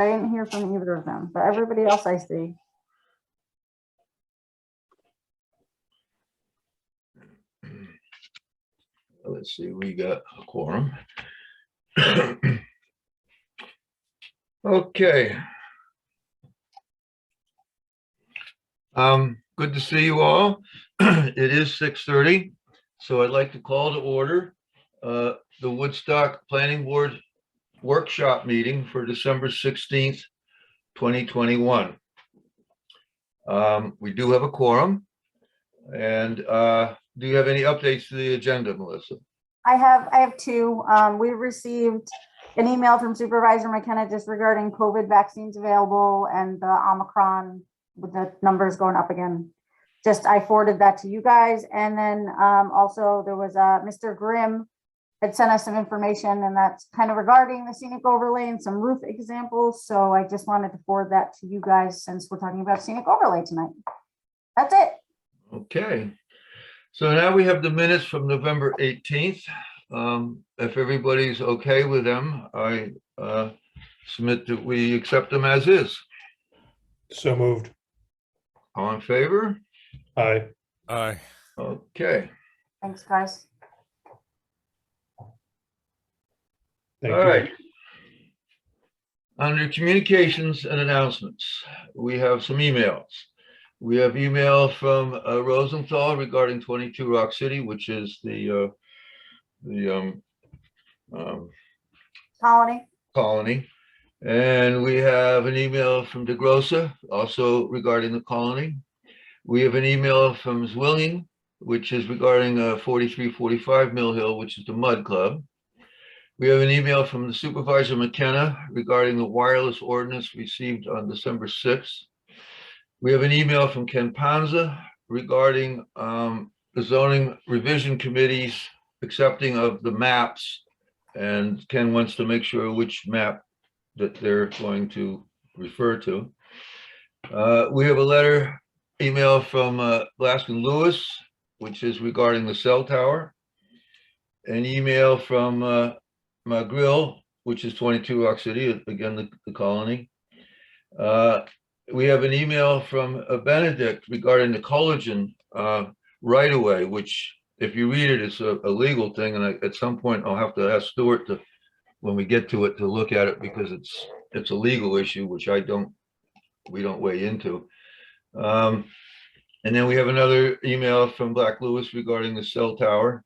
I didn't hear from either of them, but everybody else I see. Let's see, we got a quorum. Okay. Good to see you all. It is 6:30, so I'd like to call to order the Woodstock Planning Board workshop meeting for December 16th, 2021. We do have a quorum. And do you have any updates to the agenda, Melissa? I have two. We received an email from Supervisor McKenna just regarding COVID vaccines available and the Omicron with the numbers going up again. Just I forwarded that to you guys. And then also there was Mr. Grimm had sent us some information, and that's kind of regarding the scenic overlay and some roof examples. So I just wanted to forward that to you guys since we're talking about scenic overlay tonight. That's it. Okay. So now we have the minutes from November 18th. If everybody's okay with them, I submit that we accept them as is. So moved. All in favor? Aye. Aye. Okay. Thanks, guys. Thank All you. right. Under communications and announcements, we have some emails. We have email from Rosenthal regarding 22 Rock City, which is the colony. And we have an email from DeGrossa, also regarding the colony. We have an email from Zwilling, which is regarding 4345 Mill Hill, which is the Mud Club. We have an email from the Supervisor McKenna regarding the wireless ordinance received on December 6th. We have an email from Ken Panza regarding the zoning revision committee's accepting of the maps. And Ken wants to make sure which map that they're going to refer to. We have a email from Blaskin Lewis, which is regarding the cell tower. An email from McGrill, which is 22 Rock City, again, the colony. We have an email from Benedict regarding the Collagen right-of-way, which if you read it, it's a legal thing. And at some point I'll have to ask Stuart to, when we get to it, to look at it, because it's a legal issue, which we don't weigh into. And then we have another email from Black Lewis regarding the cell tower.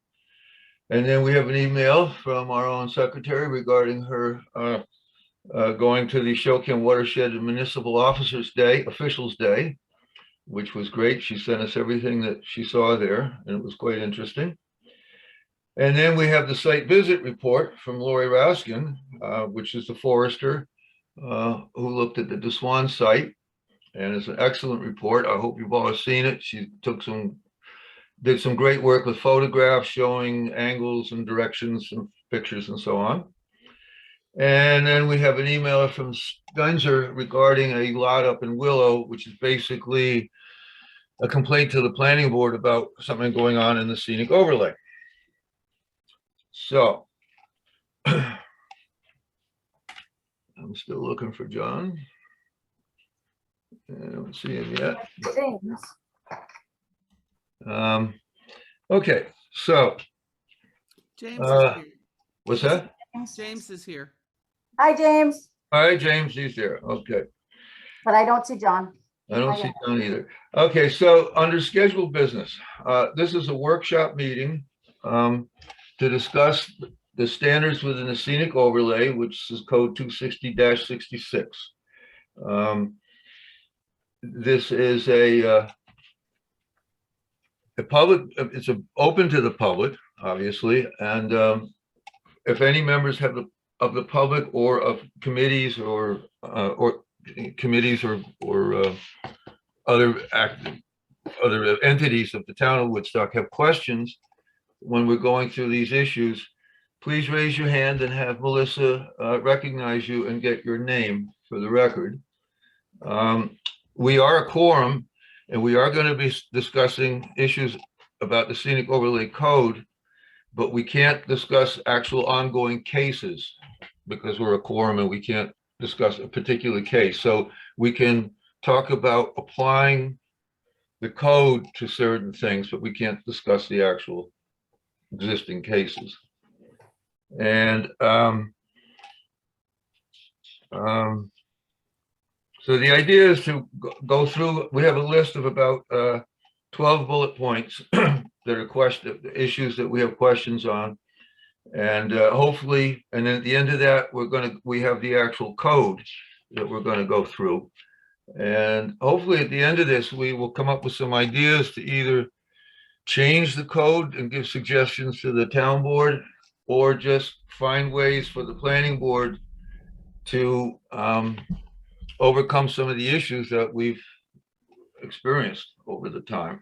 And then we have an email from our own secretary regarding her going to the Shokin Watershed and Municipal Officers Day, Officials Day, which was great. She sent us everything that she saw there, and it was quite interesting. And then we have the site visit report from Lori Raskin, which is the forester who looked at the DeSwan site, and it's an excellent report. I hope you've all seen it. She did some great work with photographs showing angles and directions and pictures and so on. And then we have an email from Gunzer regarding a lot up in Willow, which is basically a complaint to the planning board about something going on in the scenic overlay. So I'm still looking for John. I don't see him yet. Okay, so James is here. what's that? James is here. Hi, James. All right, James, he's there. Okay. But I don't see John. I don't see John either. Okay, so under scheduled business, this is a workshop meeting to discuss the standards within the scenic overlay, which is code 260-66. This is a public, it's open to the public, obviously, and if any members of the public or of committees or other entities of the town of Woodstock have questions when we're going through these issues, please raise your hand and have Melissa recognize you and get your name for the record. We are a quorum, and we are going to be discussing issues about the scenic overlay code, but we can't discuss actual ongoing cases because we're a quorum and we can't discuss a particular case. So we can talk about applying the code to certain things, but we can't discuss the actual existing cases. And so the idea is to go through, we have a list of about 12 bullet points that are issues that we have questions on. And hopefully, and then at the end of that, we have the actual code that we're going to go through. And hopefully at the end of this, we will come up with some ideas to either change the code and give suggestions to the town board, or just find ways for the planning board to overcome some of the issues that we've experienced over the time.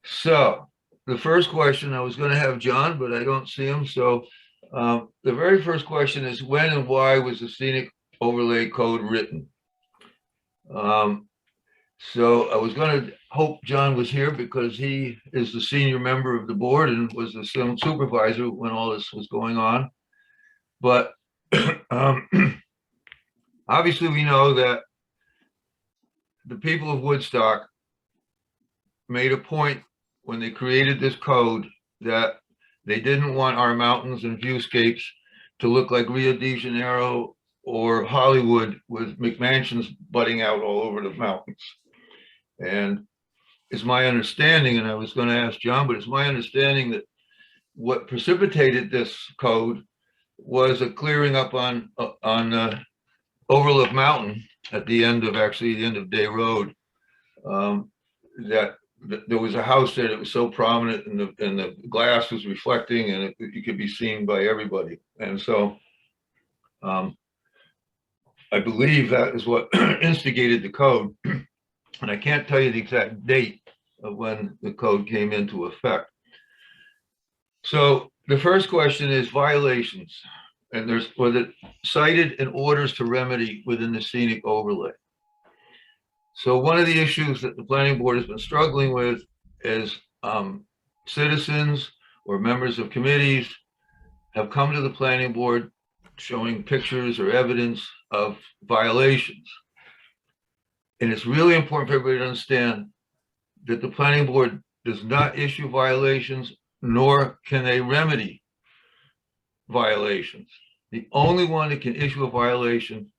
So the first question, I was going to have John, but I don't see him. So the very first question is, when and why was the scenic overlay code written? So I was going to hope John was here because he is the senior member of the board and was the supervisor when all this was going on. But obviously we know that the people of Woodstock made a point when they created this code that they didn't want our mountains and viewscapes to look like Rio de Janeiro or Hollywood with McMansions butting out all over the mountains. And it's my understanding, and I was going to ask John, but it's my understanding that what precipitated this code was a clearing up on Overlook Mountain at the end of Day Road. That there was a house there that was so prominent, and the glass was reflecting, and it could be seen by everybody. And so I believe that is what instigated the code. And I can't tell you the exact date of when the code came into effect. So the first question is violations, and was it cited in orders to remedy within the scenic overlay. So one of the issues that the planning board has been struggling with is citizens or members of committees have come to the planning board showing pictures or evidence of violations. And it's really important for everybody to understand that the planning board does not issue violations, nor can they remedy violations. The only one that can issue a violation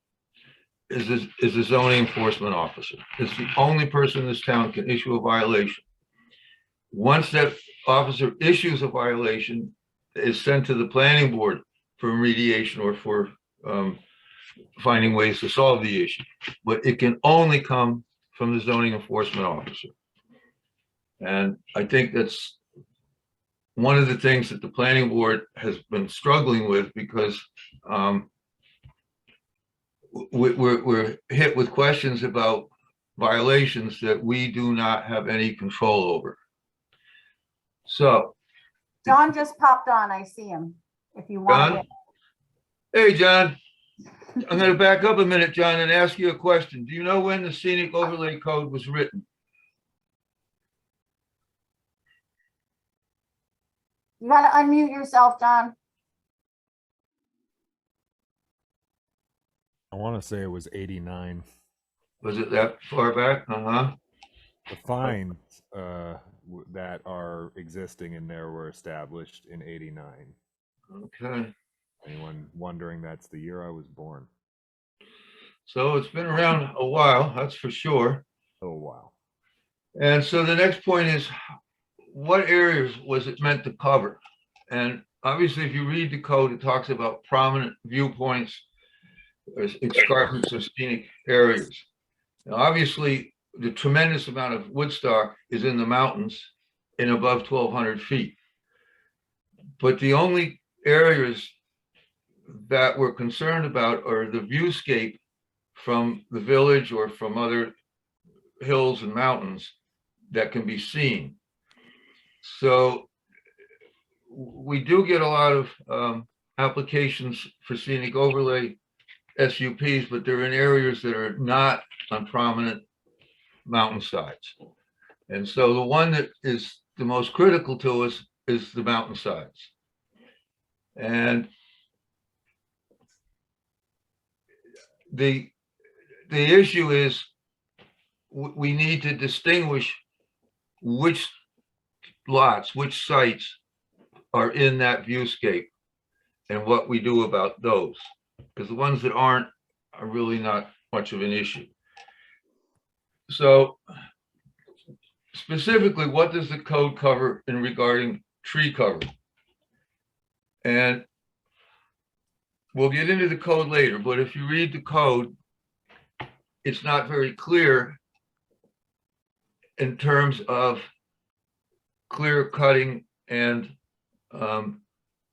is the zoning enforcement officer. It's the only person in this town can issue a violation. Once that officer issues a violation, it's sent to the planning board for remediation or for finding ways to solve the issue. But it can only come from the zoning enforcement officer. And I think that's one of the things that the planning board has been struggling with, because we're hit with questions about violations that we do not have any control over. So John just popped on. I see him. If you want. John? Hey, John. I'm going to back up a minute, John, and ask you a question. Do you know when the scenic overlay code was written? You got to unmute yourself, John. I want to say it was 89. Was it that far back? Uh-huh. The fines that are existing in there were established in 89. Okay. Anyone wondering, that's the year I was born. So it's been around a while, that's for sure. Oh, wow. And so the next point is, what areas was it meant to cover? And obviously, if you read the code, it talks about prominent viewpoints, escarpments, or scenic areas. Now, obviously, the tremendous amount of Woodstock is in the mountains and above 1,200 feet. But the only areas that we're concerned about are the viewscape from the village or from other hills and mountains that can be seen. So we do get a lot of applications for scenic overlay SUPs, but they're in areas that are not on prominent mountainsides. And so the one that is the most critical to us is the mountainsides. And the issue is we need to distinguish which lots, which sites are in that viewscape and what we do about those. Because the ones that aren't are really not much of an issue. So specifically, what does the code cover in regarding tree cover? And we'll get into the code later, but if you read the code, it's not very clear in terms of clear cutting and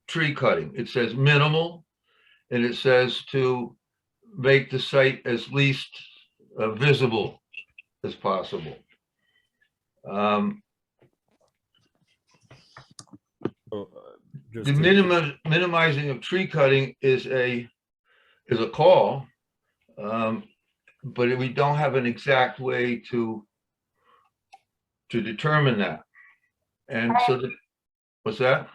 tree cutting. It says minimal, and it says to make the site as least visible as possible. Just The to- minimizing of tree cutting is a call, but we don't have an exact way to determine that. And so what's that?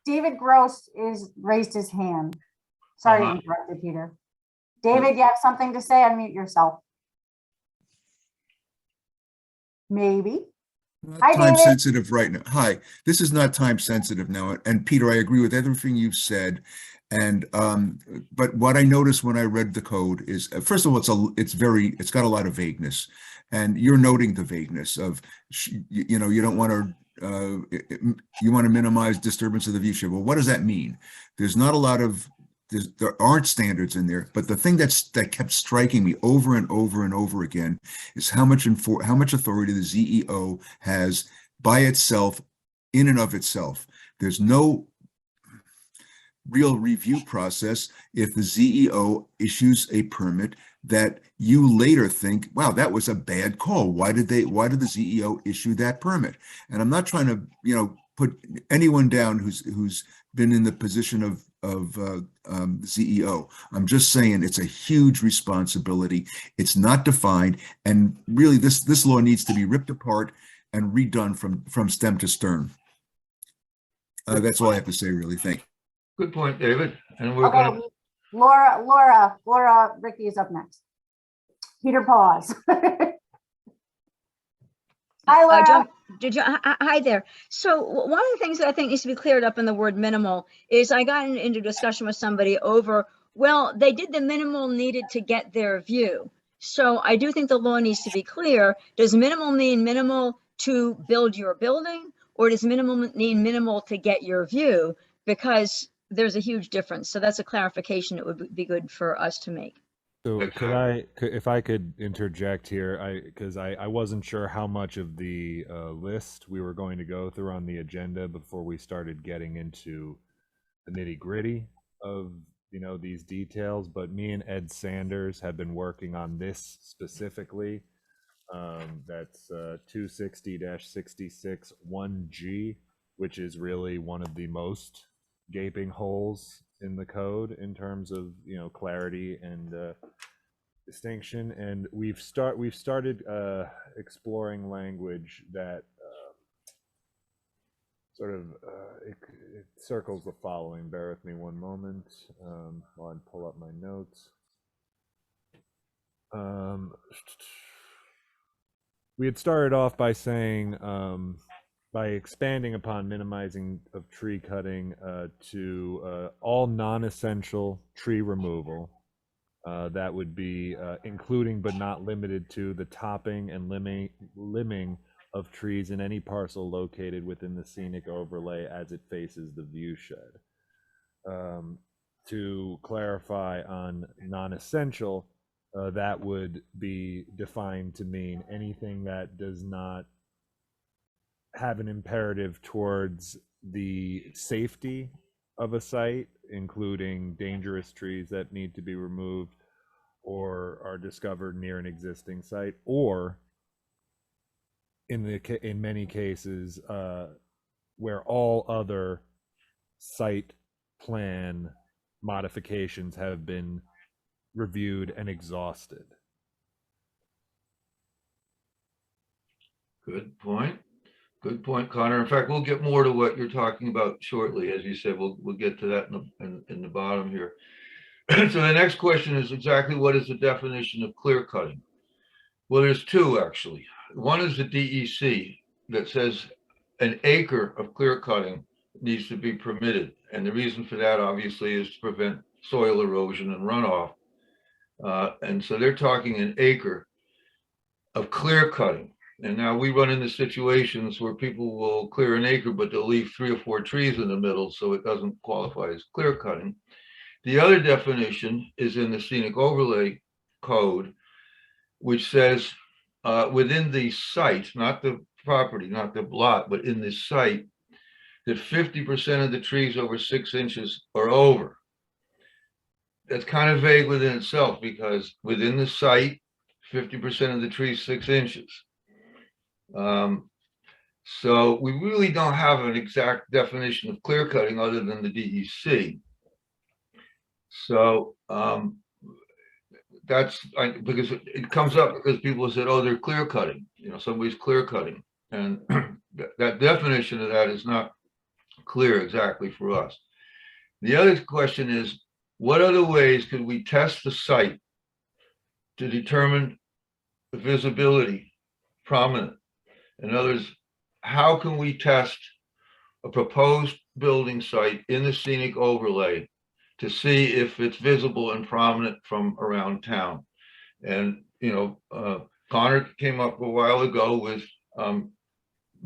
David Gross is raised his hand. Sorry to interrupt you, Peter. David, you have something to say? Unmute yourself. Maybe. Hi, Time David. sensitive right now. Hi, this is not time sensitive now. And Peter, I agree with everything you've said. And but what I noticed when I read the code is, first of all, it's got a lot of vagueness, and you're noting the vagueness of, you know, you don't want to. You want to minimize disturbance of the view shed. Well, what does that mean? There's not a lot of, there aren't standards in there, but the thing that kept striking me over and over and over again is how much authority the ZEO has by itself, in and of itself. There's no real review process if the ZEO issues a permit that you later think, wow, that was a bad call. Why did the ZEO issue that permit? And I'm not trying to, you know, put anyone down who's been in the position of ZEO. I'm just saying it's a huge responsibility. It's not defined, and really this law needs to be ripped apart and redone from stem to stern. That's all I have to say, really. Thank you. Good point, David. And we're Okay, going to, Laura, Ricky is up next. Peter, pause. Hi, Laura. Hi there. So one of the things that I think needs to be cleared up in the word minimal is I got into a discussion with somebody over, well, they did the minimal needed to get their view. So I do think the law needs to be clear. Does minimal mean minimal to build your building, or does minimal mean minimal to get your view? Because there's a huge difference. So that's a clarification that would be good for us to make. So Okay. if I could interject here, because I wasn't sure how much of the list we were going to go through on the agenda before we started getting into the nitty gritty of, you know, these details, but me and Ed Sanders have been working on this specifically. That's 260-66 1G, which is really one of the most gaping holes in the code in terms of, you know, clarity and distinction. And we've started exploring language that sort of it circles the following. Bear with me one moment while I pull up my notes. We had started off by saying by expanding upon minimizing of tree cutting to all non-essential tree removal. That would be including but not limited to the topping and limbing of trees in any parcel located within the scenic overlay as it faces the view shed. To clarify on non-essential, that would be defined to mean anything that does not have an imperative towards the safety of a site, including dangerous trees that need to be removed or are discovered near an existing site, or in many cases where all other site plan modifications have been reviewed and exhausted. good point. Good point, Connor. In fact, we'll get more to what you're talking about shortly. As you said, we'll get to that in the bottom here. So the next question is exactly what is the definition of clear cutting? Well, there's two actually. One is the DEC that says an acre of clear cutting needs to be permitted. And the reason for that obviously is to prevent soil erosion and runoff. And so they're talking an acre of clear cutting. And now we run into situations where people will clear an acre, but they'll leave 3 or 4 trees in the middle, so it doesn't qualify as clear cutting. The other definition is in the scenic overlay code, which says within the site, not the property, not the lot, but in the site, that 50% of the trees over 6 inches are over. That's kind of vague within itself because within the site, 50% of the trees 6 inches. So we really don't have an exact definition of clear cutting other than the DEC. So that's because it comes up because people said, oh, they're clear cutting, somebody's clear cutting. And that definition of that is not clear exactly for us. The other question is, what other ways could we test the site to determine the visibility prominent? In other words, how can we test a proposed building site in the scenic overlay to see if it's visible and prominent from around town? And, Connor came up a while ago with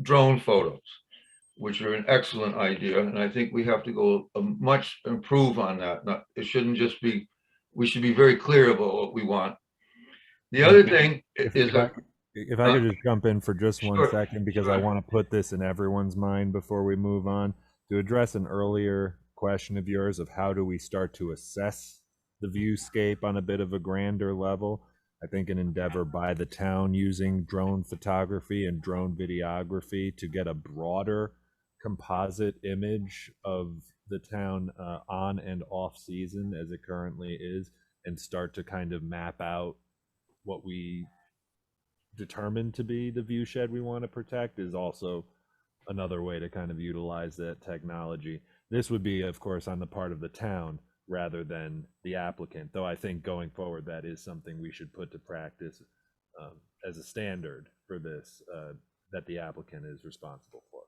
drone photos, which are an excellent idea. And I think we have to go much improve on that. It shouldn't just be, we should be very clear about what we want. The other thing is that if I could just jump in for just one Sure, second, because sure. I want to put this in everyone's mind before we move on, to address an earlier question of yours of how do we start to assess the viewscape on a bit of a grander level. I think an endeavor by the town using drone photography and drone videography to get a broader composite image of the town on and off season as it currently is, and start to kind of map out what we determined to be the view shed we want to protect is also another way to kind of utilize that technology. This would be, of course, on the part of the town rather than the applicant, though I think going forward that is something we should put to practice as a standard for this, that the applicant is responsible for.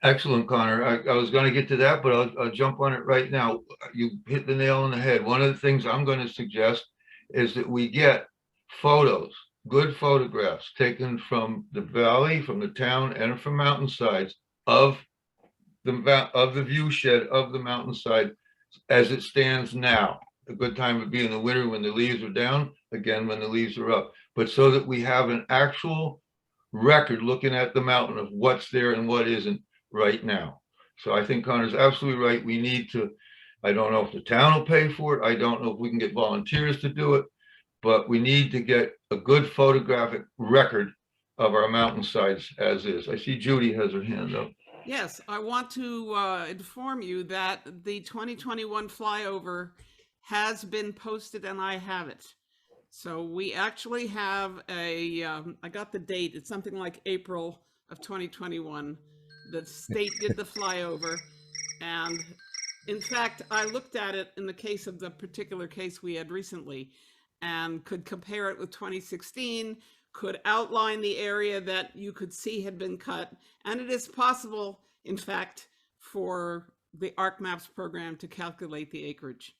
Excellent, Connor. I was going to get to that, but I'll jump on it right now. You hit the nail on the head. One of the things I'm going to suggest is that we get photos, good photographs taken from the valley, from the town, and from mountainsides of the view shed of the mountainside as it stands now. A good time would be in the winter when the leaves are down, again when the leaves are up, but so that we have an actual record looking at the mountain of what's there and what isn't right now. So I think Connor's absolutely right. We need to, I don't know if the town will pay for it. I don't know if we can get volunteers to do it, but we need to get a good photographic record of our mountainsides as is. I see Judy has her hand up. Yes, I want to inform you that the 2021 flyover has been posted and I have it. So we actually have I got the date, it's something like April of 2021. The state did the flyover. And in fact, I looked at it in the case of the particular case we had recently and could compare it with 2016, could outline the area that you could see had been cut. And it is possible, in fact, for the ArcMaps program to calculate the acreage.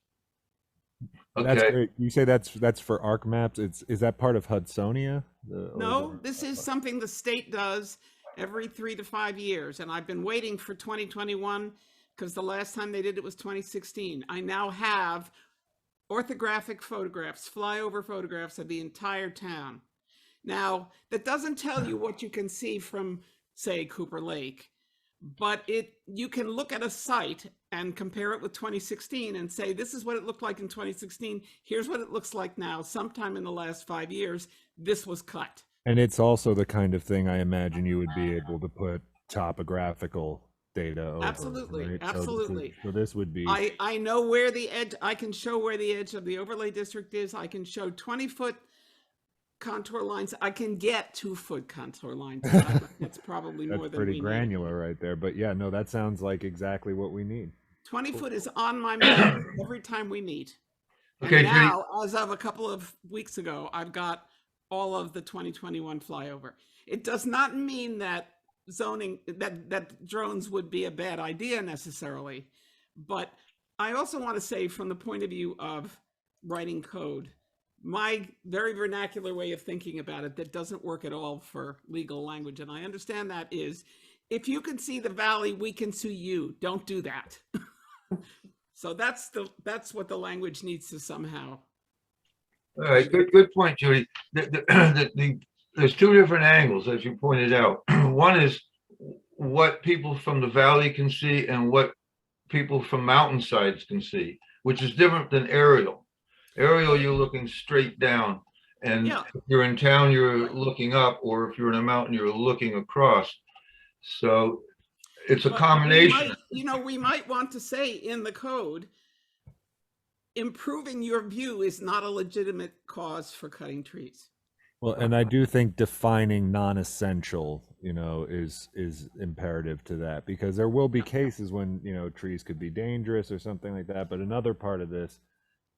That's Okay. great. You say that's for ArcMaps. Is that part of Hudsonia? No, this is something the state does every 3 to 5 years. And I've been waiting for 2021 because the last time they did it was 2016. I now have orthographic photographs, flyover photographs of the entire town. Now, that doesn't tell you what you can see from, say, Cooper Lake, but you can look at a site and compare it with 2016 and say, this is what it looked like in 2016. Here's what it looks like now. Sometime in the last 5 years, this was cut. And it's also the kind of thing I imagine you would be able to put topographical data over. Absolutely, right? absolutely. So this would be. I know where the edge, I can show where the edge of the overlay district is. I can show 20-foot contour lines. I can get 2-foot contour lines. It's probably more That's than we pretty need. granular right there. But yeah, no, that sounds like exactly what we need. 20 foot is on my map every time we meet. Okay, And Judy, now, as of a couple of weeks ago, I've got all of the 2021 flyover. It does not mean that that drones would be a bad idea necessarily, but I also want to say, from the point of view of writing code, my very vernacular way of thinking about it that doesn't work at all for legal language, and I understand that, is if you can see the valley, we can see you. Don't do that. So that's what the language needs to somehow. all right, good point, Judy. There's two different angles, as you pointed out. One is what people from the valley can see and what people from mountainsides can see, which is different than aerial. Aerial, you're looking straight down. And Yeah. if you're in town, you're looking up, or if you're in a mountain, you're looking across. So it's a But combination. we might want to say in the code, improving your view is not a legitimate cause for cutting trees. Well, and I do think defining non-essential, is imperative to that, because there will be cases when, trees could be dangerous or something like that. But another part of this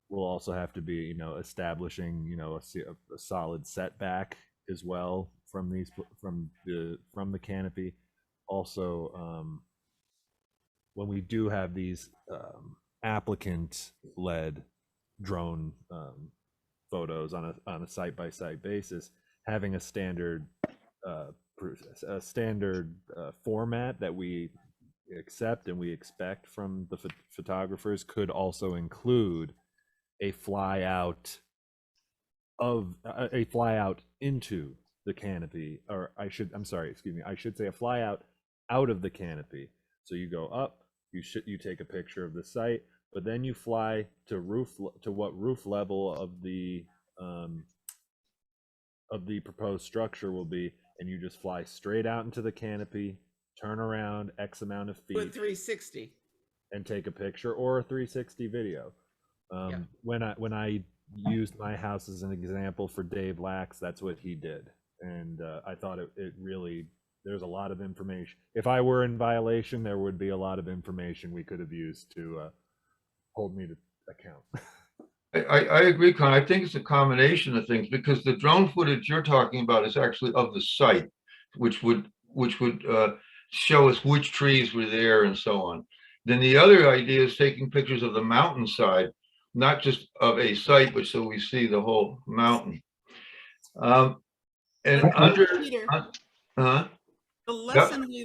will also have to be, establishing, a solid setback as well from the canopy. Also, when we do have these applicant-led drone photos on a site-by-site basis, having a standard format that we accept and we expect from the photographers could also include a fly out into the canopy, or I should say a fly out of the canopy. So you go up, you take a picture of the site, but then you fly to what roof level of the proposed structure will be, and you just fly straight out into the canopy, turn around X amount of feet, With 360. and take a picture or a 360 video. Yeah. When I used my house as an example for Dave Lax, that's what he did, and I thought it really, there's a lot of information. If I were in violation, there would be a lot of information we could have used to hold me to account. I agree, Con. I think it's a combination of things, because the drone footage you're talking about is actually of the site, which would show us which trees were there and so on. Then the other idea is taking pictures of the mountainside, not just of a site, but so we see the whole mountain. And Peter, the lesson we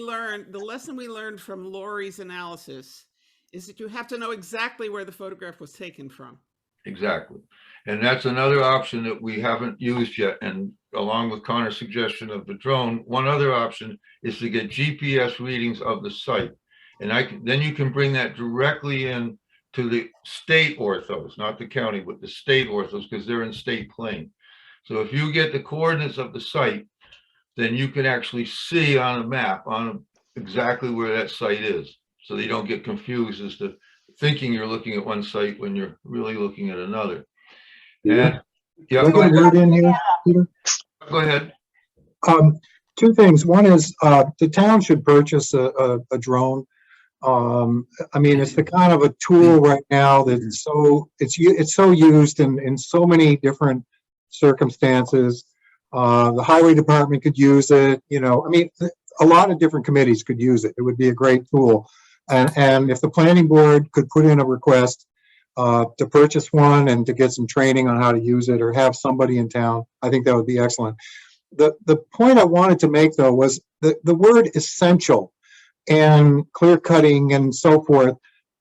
learned from Lori's analysis is that you have to know exactly where the photograph was taken from. Exactly. And that's another option that we haven't used yet. And along with Connor's suggestion of the drone, one other option is to get GPS readings of the site. And then you can bring that directly in to the state orthos, not the county, but the state orthos, because they're in state plane. So if you get the coordinates of the site, then you can actually see on a map exactly where that site is. So you don't get confused as to thinking you're looking at one site when you're really looking at another. And yeah, Can I get a word in here, Peter? Go ahead. Two things. One is the town should purchase a drone. I mean, it's the kind of a tool right now that's it's so used in so many different circumstances. The highway department could use it. I mean, a lot of different committees could use it. It would be a great tool. And if the planning board could put in a request to purchase one and to get some training on how to use it, or have somebody in town, I think that would be excellent. The point I wanted to make, though, was the word essential and clear cutting and so forth.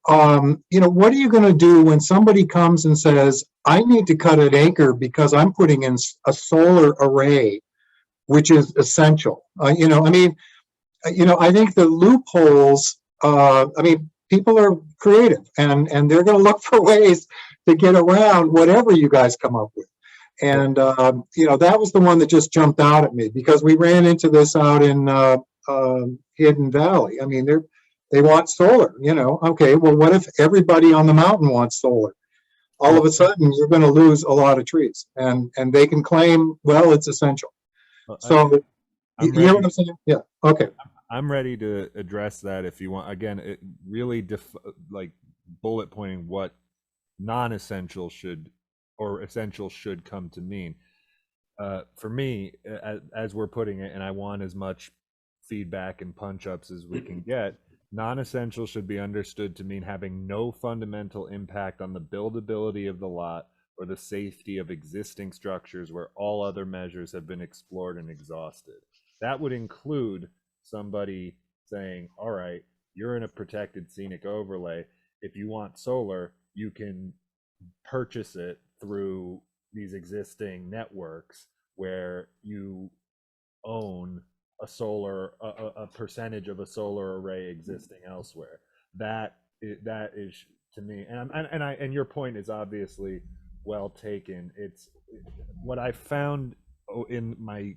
What are you going to do when somebody comes and says, I need to cut an acre because I'm putting in a solar array, which is essential? I think the loopholes, people are creative and they're going to look for ways to get around whatever you guys come up with. And, that was the one that just jumped out at me, because we ran into this out in Hidden Valley. I mean, they want solar, okay, well, what if everybody on the mountain wants solar? All of a sudden, you're going to lose a lot of trees, and they can claim, well, it's essential. So, you hear what I'm saying? Yeah, okay. I'm ready to address that if you want. Again, it really bullet pointing what non-essential should or essential should come to mean. For me, as we're putting it, and I want as much feedback and punch-ups as we can get, non-essential should be understood to mean having no fundamental impact on the buildability of the lot or the safety of existing structures where all other measures have been explored and exhausted. That would include somebody saying, all right, you're in a protected scenic overlay. If you want solar, you can purchase it through these existing networks where you own a percentage of a solar array existing elsewhere. That is to me, and your point is obviously well taken. It's what I found in my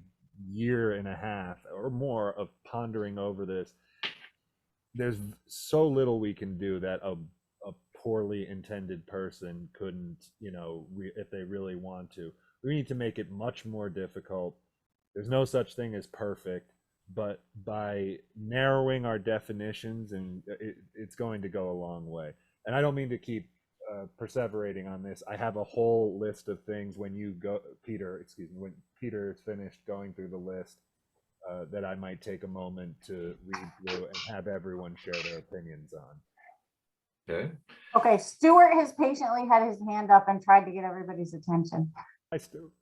year and a half or more of pondering over this. There's so little we can do that a poorly intended person couldn't, if they really want to. We need to make it much more difficult. There's no such thing as perfect, but by narrowing our definitions, and it's going to go a long way. And I don't mean to keep perseverating on this. I have a whole list of things when Peter is finished going through the list, that I might take a moment to read through and have everyone share their opinions on. Okay. Okay, Stuart has patiently had his hand up and tried to get everybody's attention. Hi, Stu.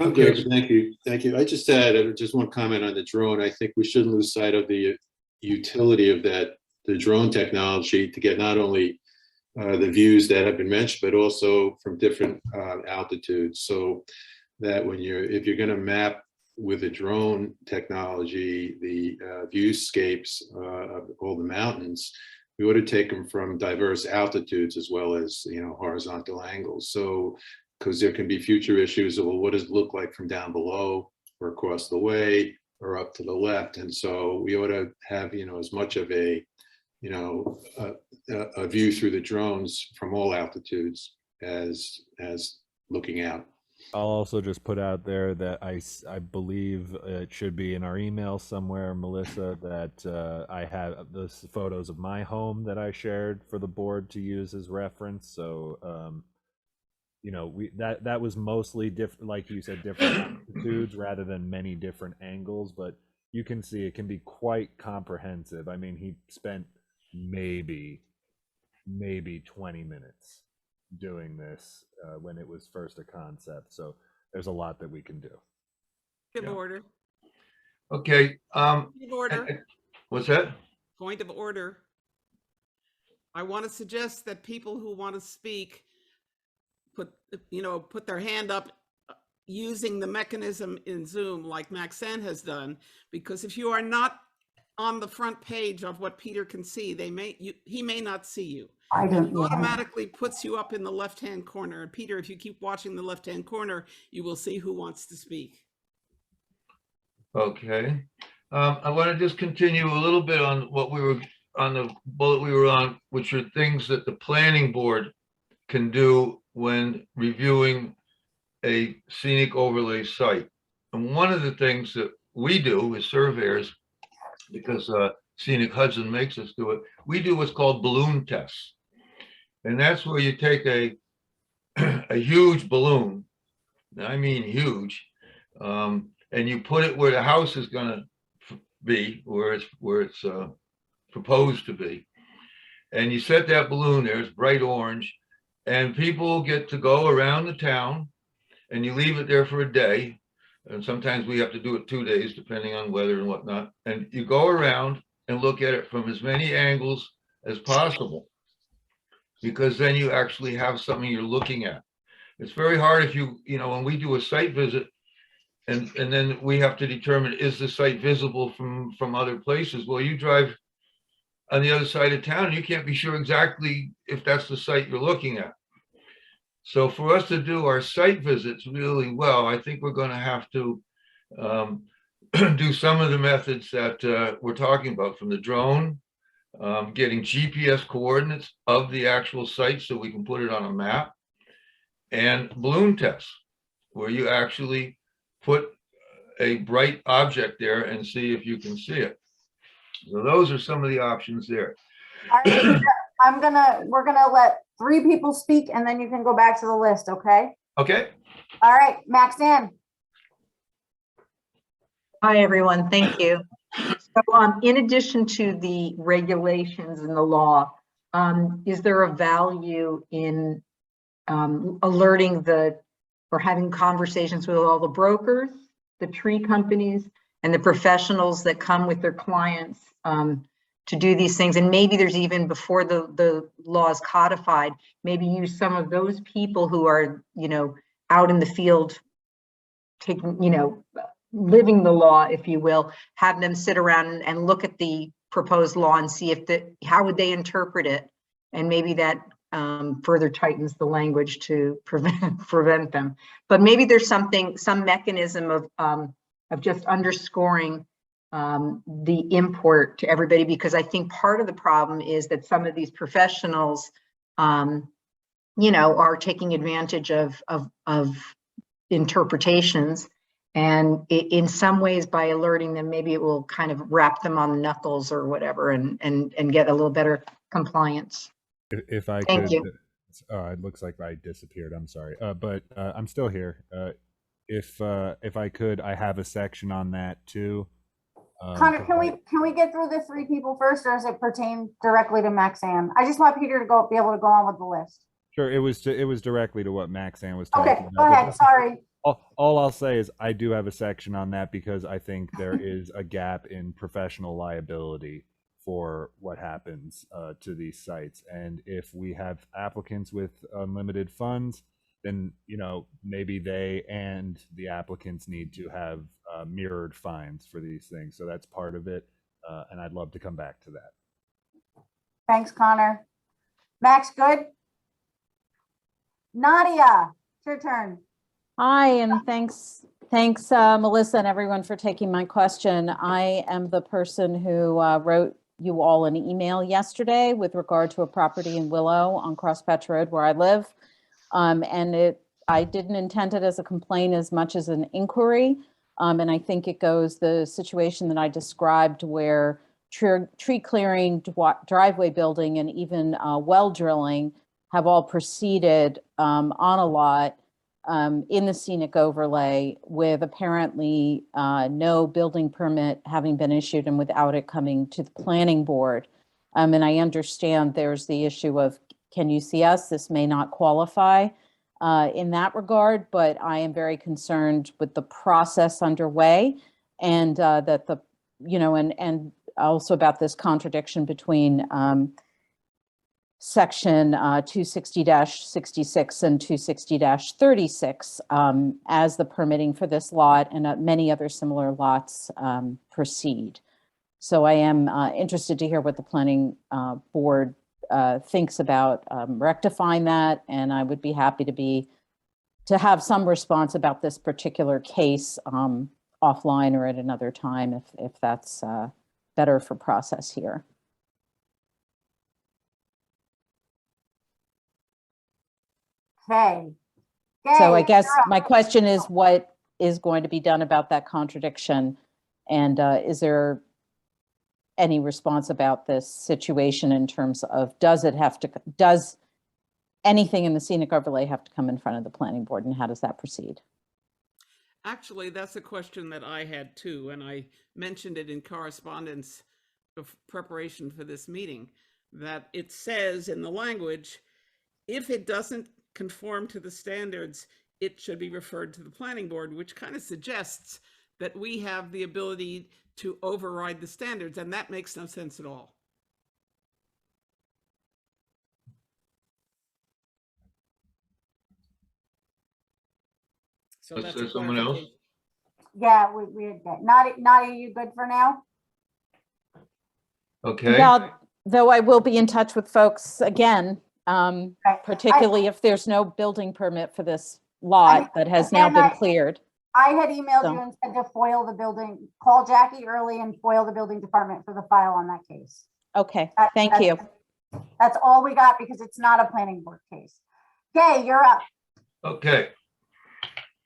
Okay, thank you. Thank you. I just had just one comment on the drone. I think we shouldn't lose sight of the utility of the drone technology to get not only the views that have been mentioned, but also from different altitudes. So that if you're going to map with a drone technology, the viewscapes of all the mountains, we ought to take them from diverse altitudes as well as, horizontal angles. So, because there can be future issues of, well, what does it look like from down below or across the way or up to the left? And so we ought to have, as much of a view through the drones from all altitudes as looking out. I'll also just put out there that I believe it should be in our email somewhere, Melissa, that I have the photos of my home that I shared for the board to use as reference. So, that was mostly different, like you said, different altitudes rather than many different angles. But you can see it can be quite comprehensive. I mean, he spent maybe 20 minutes doing this when it was first a concept. So there's a lot that we can do. Point of order. Okay. Point of order. What's that? Point of order. I want to suggest that people who want to speak put their hand up using the mechanism in Zoom like Maxine has done, because if you are not on the front page of what Peter can see, he may not see you. It automatically puts you up in the left-hand corner. And Peter, if you keep watching the left-hand corner, you will see who wants to speak. Okay. I want to just continue a little bit on the bullet we were on, which are things that the planning board can do when reviewing a scenic overlay site. And one of the things that we do as surveyors, because Scenic Hudson makes us do it, we do what's called balloon tests. And that's where you take a huge balloon, I mean huge, and you put it where the house is going to be, where it's proposed to be. And you set that balloon there, it's bright orange, and people get to go around the town, and you leave it there for a day. And sometimes we have to do it 2 days, depending on weather and whatnot. And you go around and look at it from as many angles as possible, because then you actually have something you're looking at. It's very hard if when we do a site visit and then we have to determine, is the site visible from other places? Well, you drive on the other side of town, you can't be sure exactly if that's the site you're looking at. So for us to do our site visits really well, I think we're going to have to do some of the methods that we're talking about, from the drone, getting GPS coordinates of the actual site so we can put it on a map, and balloon tests, where you actually put a bright object there and see if you can see it. So those are some of the options there. All right, Peter, we're gonna let 3 people speak and then you can go back to the list, okay? Okay, All right, Maxine. Hi, everyone. Thank you. So, in addition to the regulations and the law, is there a value in alerting or having conversations with all the brokers, the tree companies, and the professionals that come with their clients to do these things? And maybe there's even, before the law is codified, maybe use some of those people who are, out in the field taking, living the law, if you will, have them sit around and look at the proposed law and see how would they interpret it, and maybe that further tightens the language to prevent them. But maybe there's some mechanism of just underscoring the import to everybody, because I think part of the problem is that some of these professionals, are taking advantage of interpretations. And in some ways, by alerting them, maybe it will kind of wrap them on the knuckles or whatever, and get a little better compliance. If I Thank could, you. it looks like I disappeared. I'm sorry, but I'm still here. If I could, I have a section on that too. Connor, can we get through the 3 people first, or does it pertain directly to Maxanne? I just want Peter to be able to go on with the list. Sure, it was directly to what Maxanne was talking Okay, about. go ahead. Sorry. All I'll say is I do have a section on that because I think there is a gap in professional liability for what happens to these sites. And if we have applicants with unlimited funds, then maybe they and the applicants need to have mirrored fines for these things. So that's part of it, and I'd love to come back to that. Thanks, Connor. Max, good? Nadia, it's your turn. Hi, and thanks, Melissa and everyone for taking my question. I am the person who wrote you all an email yesterday with regard to a property in Willow on Crosspatch Road where I live. I didn't intend it as a complaint as much as an inquiry. And I think it goes the situation that I described where tree clearing, driveway building, and even well drilling have all proceeded on a lot in the scenic overlay with apparently no building permit having been issued and without it coming to the planning board. And I understand there's the issue of, can you see us? This may not qualify in that regard, but I am very concerned with the process underway, and that and also about this contradiction between section 260-66 and 260-36 as the permitting for this lot and many other similar lots proceed. So I am interested to hear what the planning board thinks about rectifying that, and I would be happy to have some response about this particular case offline or at another time if that's better for process here. Okay. So I guess my question is, what is going to be done about that contradiction? And is there any response about this situation in terms of, does anything in the scenic overlay have to come in front of the planning board, and how does that proceed? Actually, that's a question that I had too, and I mentioned it in correspondence of preparation for this meeting, that it says in the language, if it doesn't conform to the standards, it should be referred to the planning board, which kind of suggests that we have the ability to override the standards, and that makes no sense at all. So that's a someone else. clarification. Yeah, we had that. Nadia, you good for now? Okay. Yeah, though I will be in touch with folks again, particularly if there's no building permit for this lot that has now been cleared. I had emailed you and said to foil the building, call Jackie early and foil the building department for the file on that case. Okay, thank you. That's all we got because it's not a planning board case. Gay, you're up. Okay.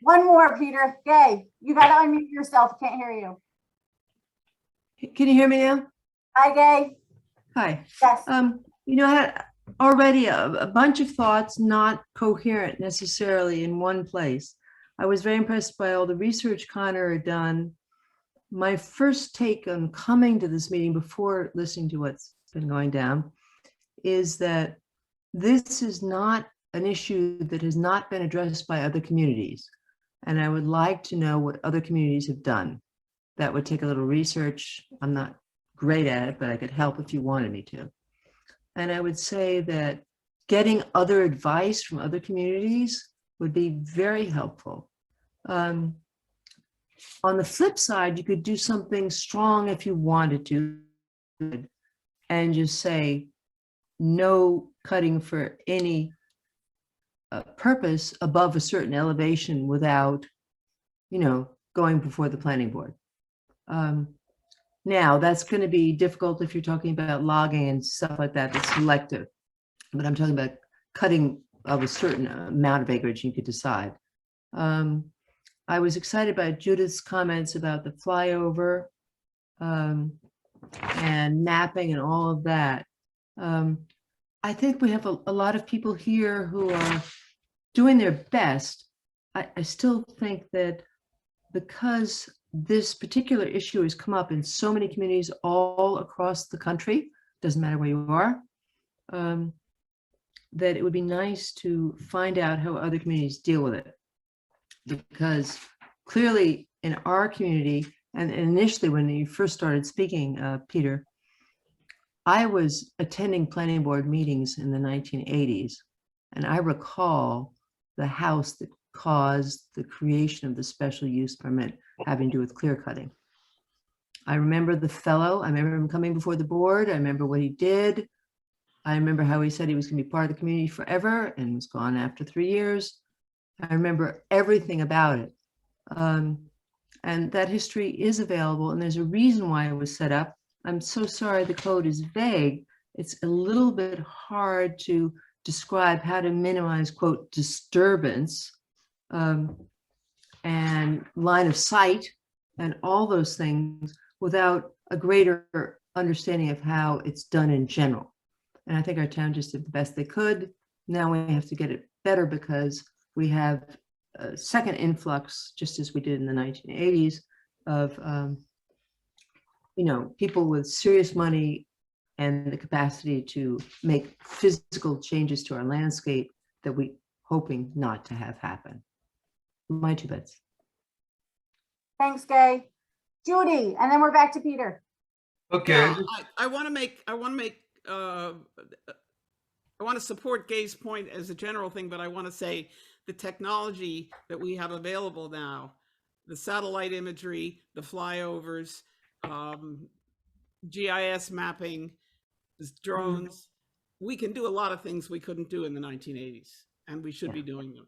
One more, Peter. Gay, you got to unmute yourself. Can't hear you. Can you hear me now? Hi, Gay. Hi. Yes. I had already a bunch of thoughts not coherent necessarily in one place. I was very impressed by all the research Connor had done. My first take on coming to this meeting before listening to what's been going down is that this is not an issue that has not been addressed by other communities. And I would like to know what other communities have done. That would take a little research. I'm not great at it, but I could help if you wanted me to. And I would say that getting other advice from other communities would be very helpful. On the flip side, you could do something strong if you wanted to, and just say no cutting for any purpose above a certain elevation without, going before the planning board. Now, that's going to be difficult if you're talking about logging and stuff like that, that's selective. But I'm talking about cutting of a certain amount of acreage you could decide. I was excited by Judith's comments about the flyover and mapping and all of that. I think we have a lot of people here who are doing their best. I still think that because this particular issue has come up in so many communities all across the country, doesn't matter where you are, that it would be nice to find out how other communities deal with it. Because clearly in our community, and initially when you first started speaking, Peter, I was attending planning board meetings in the 1980s, and I recall the house that caused the creation of the special use permit having to do with clear cutting. I remember the fellow, I remember him coming before the board, I remember what he did. I remember how he said he was going to be part of the community forever and was gone after 3 years. I remember everything about it. And that history is available, and there's a reason why it was set up. I'm so sorry the code is vague. It's a little bit hard to describe how to minimize, quote, disturbance and line of sight and all those things without a greater understanding of how it's done in general. And I think our town just did the best they could. Now we have to get it better because we have a second influx, just as we did in the 1980s, of people with serious money and the capacity to make physical changes to our landscape that we hoping not to have happen. My two bets. Thanks, Gay. Judy, and then we're back to Peter. Okay. Yeah, I want to support Gay's point as a general thing, but I want to say the technology that we have available now, the satellite imagery, the flyovers, GIS mapping, drones, we can do a lot of things we couldn't do in the 1980s, and we should be doing them.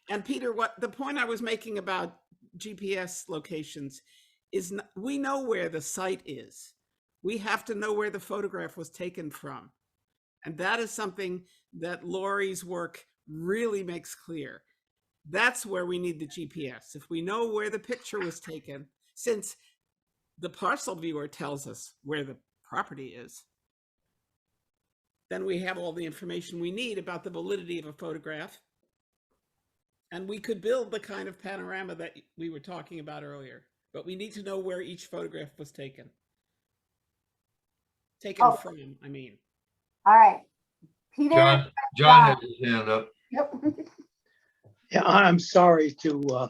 And Peter, what the point I was making about GPS locations is we know where the site is. We have to know where the photograph was taken from. And that is something that Lori's work really makes clear. That's where we need the GPS. If we know where the picture was taken, since the parcel viewer tells us where the property is, then we have all the information we need about the validity of a photograph. And we could build the kind of panorama that we were talking about earlier, but we need to know where each photograph was taken. From, I mean. All right. Peter. John has his hand up. Yep. Yeah, I'm sorry to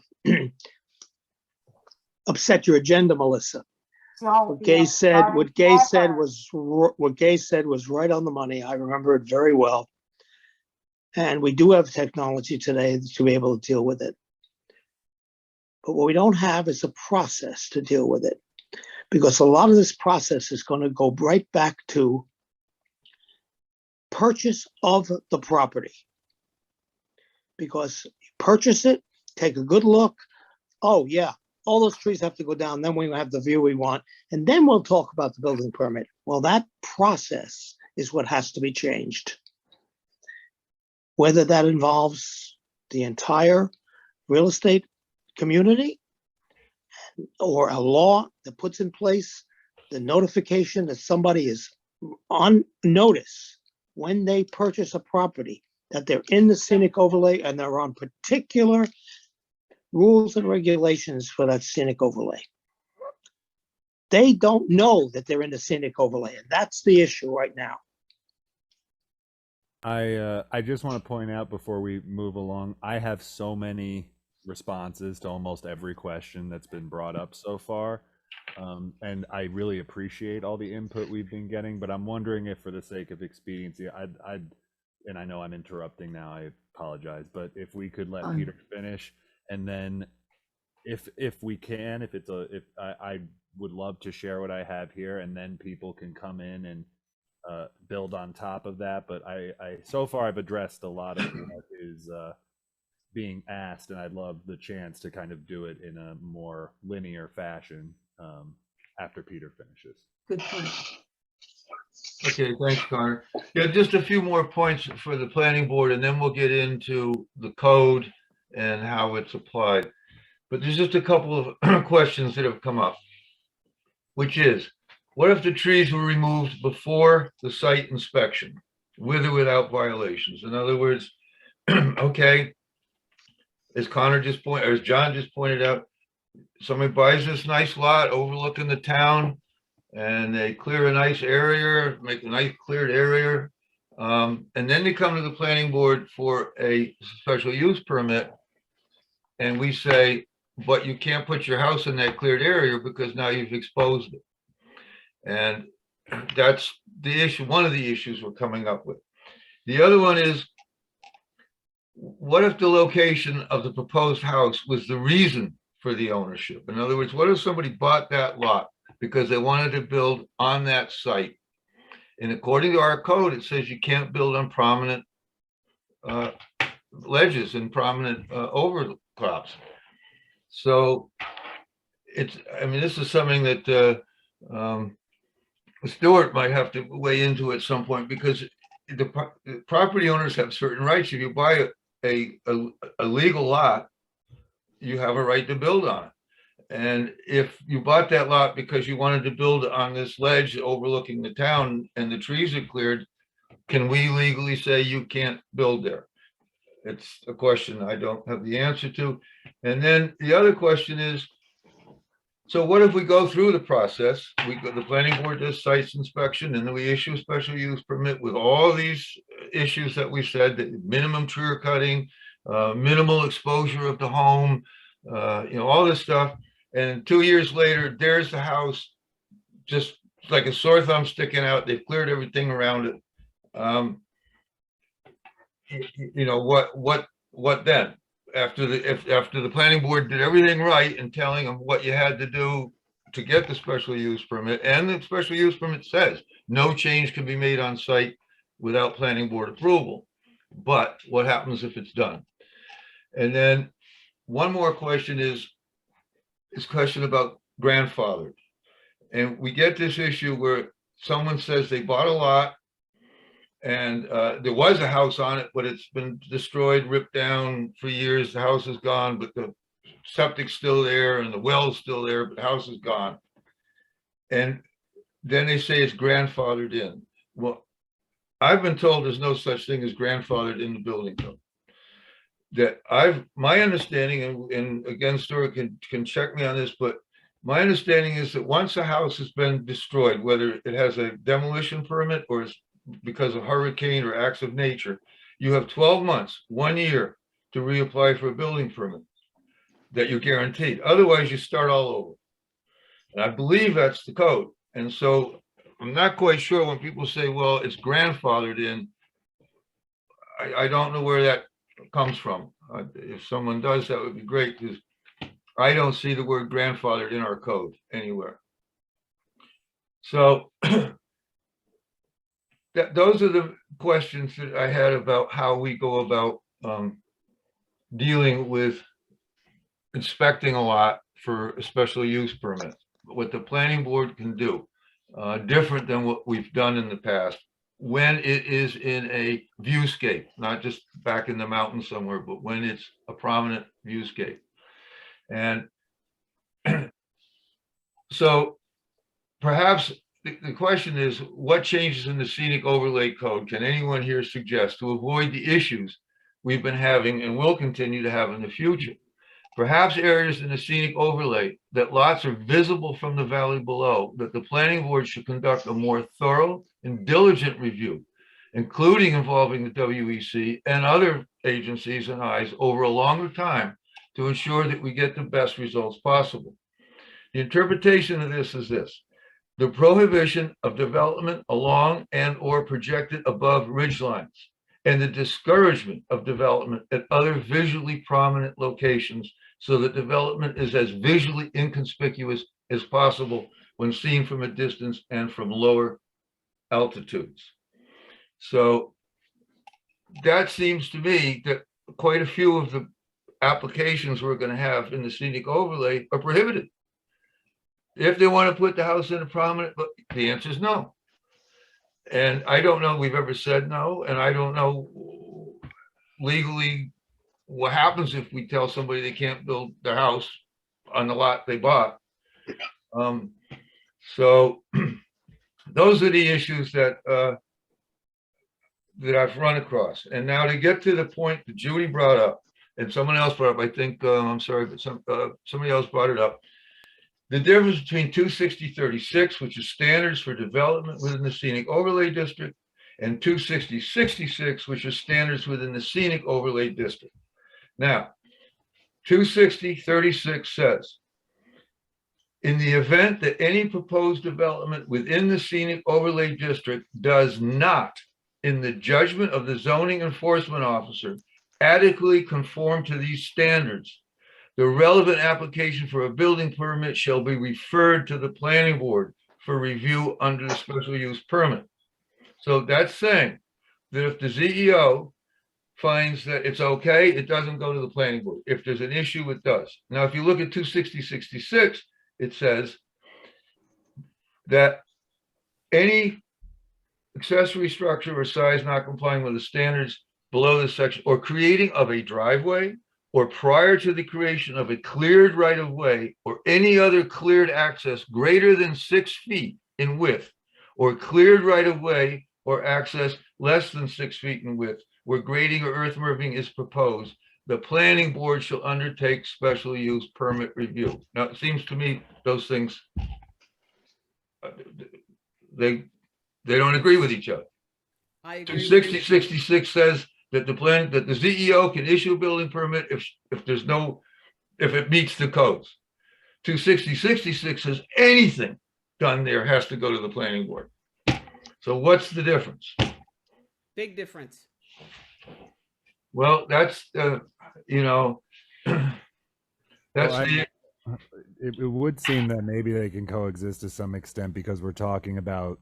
upset your agenda, Melissa. What Gay said was right on the money. I remember it very well. And we do have technology today to be able to deal with it. But what we don't have is a process to deal with it, because a lot of this process is going to go right back to purchase of the property. Because you purchase it, take a good look. Oh yeah, all those trees have to go down. Then we have the view we want. And then we'll talk about the building permit. Well, that process is what has to be changed. Whether that involves the entire real estate community or a law that puts in place the notification that somebody is on notice when they purchase a property, that they're in the scenic overlay and they're on particular rules and regulations for that scenic overlay. They don't know that they're in the scenic overlay, and that's the issue right now. I just want to point out before we move along, I have so many responses to almost every question that's been brought up so far. And I really appreciate all the input we've been getting, but I'm wondering if for the sake of expediency, and I know I'm interrupting now, I apologize, but if we could let Peter finish, and then if we can, if I would love to share what I have here, and then people can come in and build on top of that. But I so far I've addressed a lot of what is being asked, and I'd love the chance to kind of do it in a more linear fashion after Peter finishes. Good point. Okay, thanks, Connor. Yeah, just a few more points for the planning board, and then we'll get into the code and how it's applied. But there's just a couple of questions that have come up, which is, what if the trees were removed before the site inspection, with or without violations? In other words, okay, as John just pointed out, somebody buys this nice lot overlooking the town, and they clear a nice area, make a nice cleared area, and then they come to the planning board for a special use permit, and we say, but you can't put your house in that cleared area because now you've exposed it. And that's the issue, one of the issues we're coming up with. The other one is, what if the location of the proposed house was the reason for the ownership? In other words, what if somebody bought that lot because they wanted to build on that site? And according to our code, it says you can't build on prominent ledges and prominent overcrops. So I mean, this is something that Stuart might have to weigh into at some point, because the property owners have certain rights. If you buy a legal lot, you have a right to build on it. And if you bought that lot because you wanted to build on this ledge overlooking the town and the trees are cleared, can we legally say you can't build there? It's a question I don't have the answer to. And then the other question is, so what if we go through the process? The planning board does site inspection, and then we issue a special use permit with all these issues that we said, that minimum tree cutting, minimal exposure of the home, all this stuff. And 2 years later, there's the house, just like a sore thumb sticking out. They've cleared everything around it. What then? After the planning board did everything right and telling them what you had to do to get the special use permit, and the special use permit says no change can be made on site without planning board approval. But what happens if it's done? And then one more question is this question about grandfathered. And we get this issue where someone says they bought a lot, and there was a house on it, but it's been destroyed, ripped down for years. The house is gone, but the septic's still there and the well's still there, but the house is gone. And then they say it's grandfathered in. Well, I've been told there's no such thing as grandfathered in the building code. My understanding, and again, Stuart can check me on this, but my understanding is that once a house has been destroyed, whether it has a demolition permit or is because of hurricane or acts of nature, you have 12 months, 1 year to reapply for a building permit that you're guaranteed. Otherwise, you start all over. And I believe that's the code. And so I'm not quite sure when people say, well, it's grandfathered in. I don't know where that comes from. If someone does, that would be great, because I don't see the word grandfathered in our code anywhere. So those are the questions that I had about how we go about dealing with inspecting a lot for a special use permit. What the planning board can do, different than what we've done in the past, when it is in a viewscape, not just back in the mountains somewhere, but when it's a prominent viewscape. And so perhaps the question is, what changes in the scenic overlay code can anyone here suggest to avoid the issues we've been having and will continue to have in the future? Perhaps areas in the scenic overlay that lots are visible from the valley below, that the planning board should conduct a more thorough and diligent review, including involving the WEC and other agencies and eyes over a longer time to ensure that we get the best results possible. The interpretation of this is this: the prohibition of development along and or projected above ridgelines, and the discouragement of development at other visually prominent locations so that development is as visually inconspicuous as possible when seen from a distance and from lower altitudes. So that seems to me that quite a few of the applications we're going to have in the scenic overlay are prohibited. If they want to put the house in a prominent, but the answer is no. And I don't know we've ever said no, and I don't know legally what happens if we tell somebody they can't build their house on the lot they bought. So those are the issues that that I've run across. And now to get to the point that Judy brought up, and someone else brought up, I think, I'm sorry, but somebody else brought it up. The difference between 260-36, which is standards for development within the scenic overlay district, and 260-66, which is standards within the scenic overlay district. Now, 260-36 says, in the event that any proposed development within the scenic overlay district does not, in the judgment of the zoning enforcement officer, adequately conform to these standards, the relevant application for a building permit shall be referred to the planning board for review under the special use permit. So that's saying that if the ZEO finds that it's okay, it doesn't go to the planning board. If there's an issue, it does. Now, if you look at 260-66, it says that any accessory structure or size not complying with the standards below this section, or creating of a driveway, or prior to the creation of a cleared right-of-way, or any other cleared access greater than 6 feet in width, or cleared right-of-way or access less than 6 feet in width, where grading or earthmoving is proposed, the planning board shall undertake special use permit review. Now, it seems to me those things, they don't agree with each other. I agree. 260-66 says that the ZEO can issue a building permit if it meets the codes. 260-66 says anything done there has to go to the planning board. So what's the difference? Big difference. Well, that's it would seem that maybe they can coexist to some extent, because we're talking about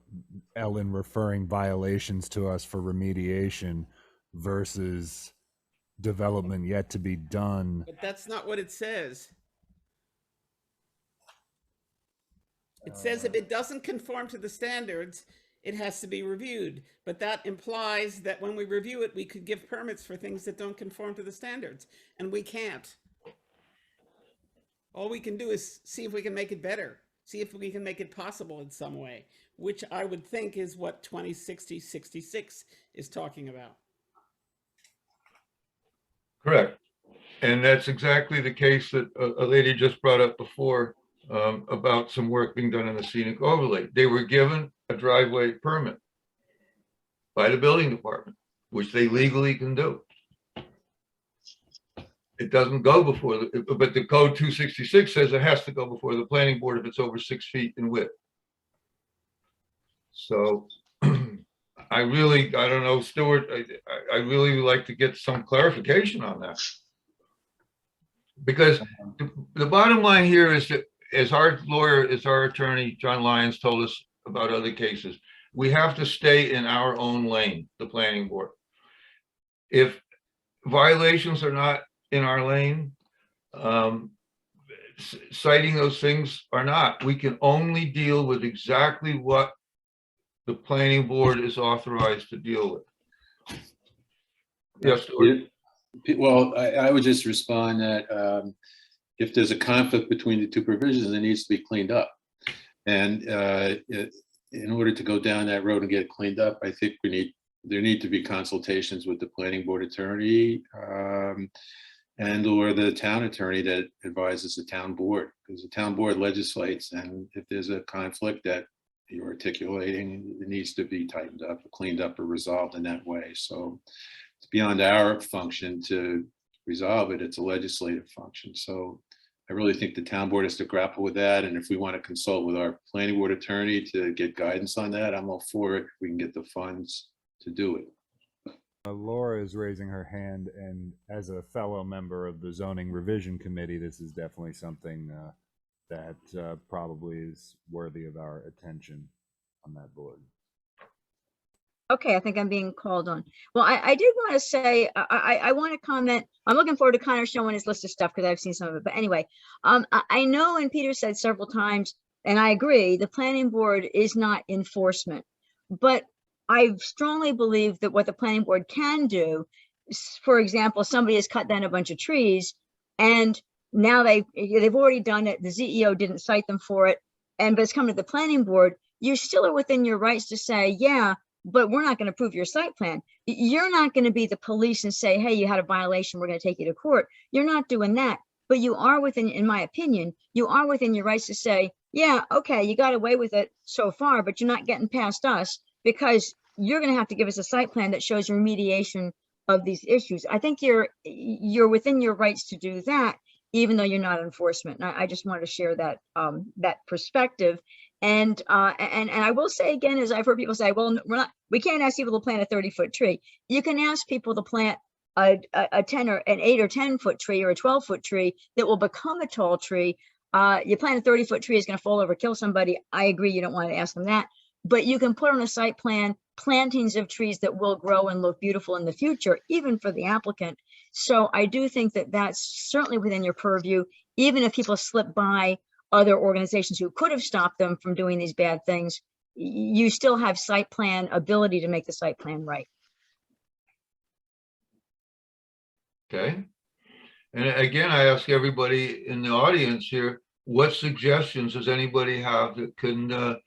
Ellen referring violations to us for remediation versus development yet to be done. But that's not what it says. It says if it doesn't conform to the standards, it has to be reviewed. But that implies that when we review it, we could give permits for things that don't conform to the standards, and we can't. All we can do is see if we can make it better, see if we can make it possible in some way, which I would think is what 2060-66 is talking about. correct. And that's exactly the case that a lady just brought up before about some work being done in the scenic overlay. They were given a driveway permit by the building department, which they legally can do. It doesn't go before, but the code 266 says it has to go before the planning board if it's over 6 feet in width. So I don't know, Stuart, I really would like to get some clarification on that. Because the bottom line here is that, as our lawyer, as our attorney, John Lyons, told us about other cases, we have to stay in our own lane, the planning board. If violations are not in our lane, citing those things are not. We can only deal with exactly what the planning board is authorized to deal with. Yes, Stuart? Well, I would just respond that if there's a conflict between the two provisions, it needs to be cleaned up. And in order to go down that road and get it cleaned up, I think there need to be consultations with the planning board attorney and or the town attorney that advises the town board, because the town board legislates, and if there's a conflict that you're articulating, it needs to be tightened up, cleaned up, or resolved in that way. So it's beyond our function to resolve it. It's a legislative function. So I really think the town board has to grapple with that. And if we want to consult with our planning board attorney to get guidance on that, I'm all for it. We can get the funds to do it. Laura is raising her hand, and as a fellow member of the zoning revision committee, this is definitely something that probably is worthy of our attention on that board. Okay, I think I'm being called on. Well, I did want to say, I want to comment. I'm looking forward to Connor showing his list of stuff because I've seen some of it. But anyway, I know, and Peter said several times, and I agree, the planning board is not enforcement. But I strongly believe that what the planning board can do, for example, somebody has cut down a bunch of trees and now they've already done it. The CEO didn't cite them for it. But it's coming to the planning board. You still are within your rights to say, yeah, but we're not going to approve your site plan. You're not going to be the police and say, hey, you had a violation, we're going to take you to court. You're not doing that. But you are within, in my opinion, you are within your rights to say, yeah, okay, you got away with it so far, but you're not getting past us because you're going to have to give us a site plan that shows remediation of these issues. I think you're within your rights to do that, even though you're not enforcement. And I just wanted to share that that perspective. And I will say again, as I've heard people say, well, we can't ask people to plant a 30-foot tree. You can ask people to plant a 10 or an 8 or 10-foot tree or a 12-foot tree that will become a tall tree. You plant a 30-foot tree, is going to fall over, kill somebody. I agree, you don't want to ask them that. But you can put on a site plan plantings of trees that will grow and look beautiful in the future, even for the applicant. So I do think that that's certainly within your purview, even if people slip by other organizations who could have stopped them from doing these bad things. You still have site plan ability to make the site plan right. Okay. And again, I ask everybody in the audience here, what suggestions does anybody have that can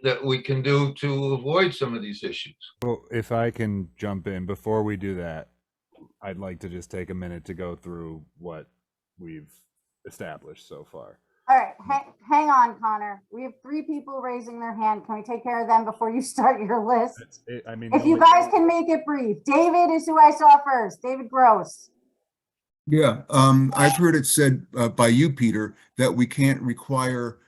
that we can do to avoid some of these issues? Well, if I can jump in before we do that, I'd like to just take a minute to go through what we've established so far. All right, hang on, Connor. We have 3 people raising their hand. Can we take care of them before you start your list? I mean, if you guys can make it brief. David is who I saw first. David Gross. Yeah, I've heard it said by you, Peter, that we can't require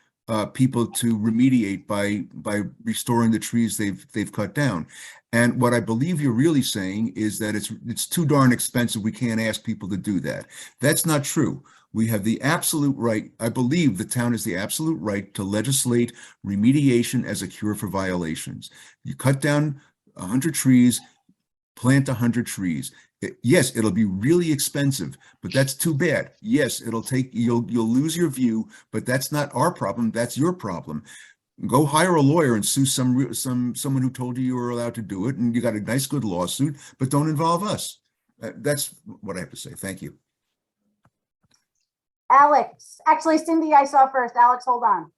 people to remediate by restoring the trees they've cut down. And what I believe you're really saying is that it's too darn expensive. We can't ask people to do that. That's not true. We have the absolute right. I believe the town has the absolute right to legislate remediation as a cure for violations. You cut down 100 trees, plant 100 trees. Yes, it'll be really expensive, but that's too bad. Yes, you'll lose your view, but that's not our problem. That's your problem. Go hire a lawyer and sue someone who told you were allowed to do it, and you got a nice, good lawsuit, but don't involve us. That's what I have to say. Thank you. Alex. Actually, Cindy, I saw first. Alex, hold on.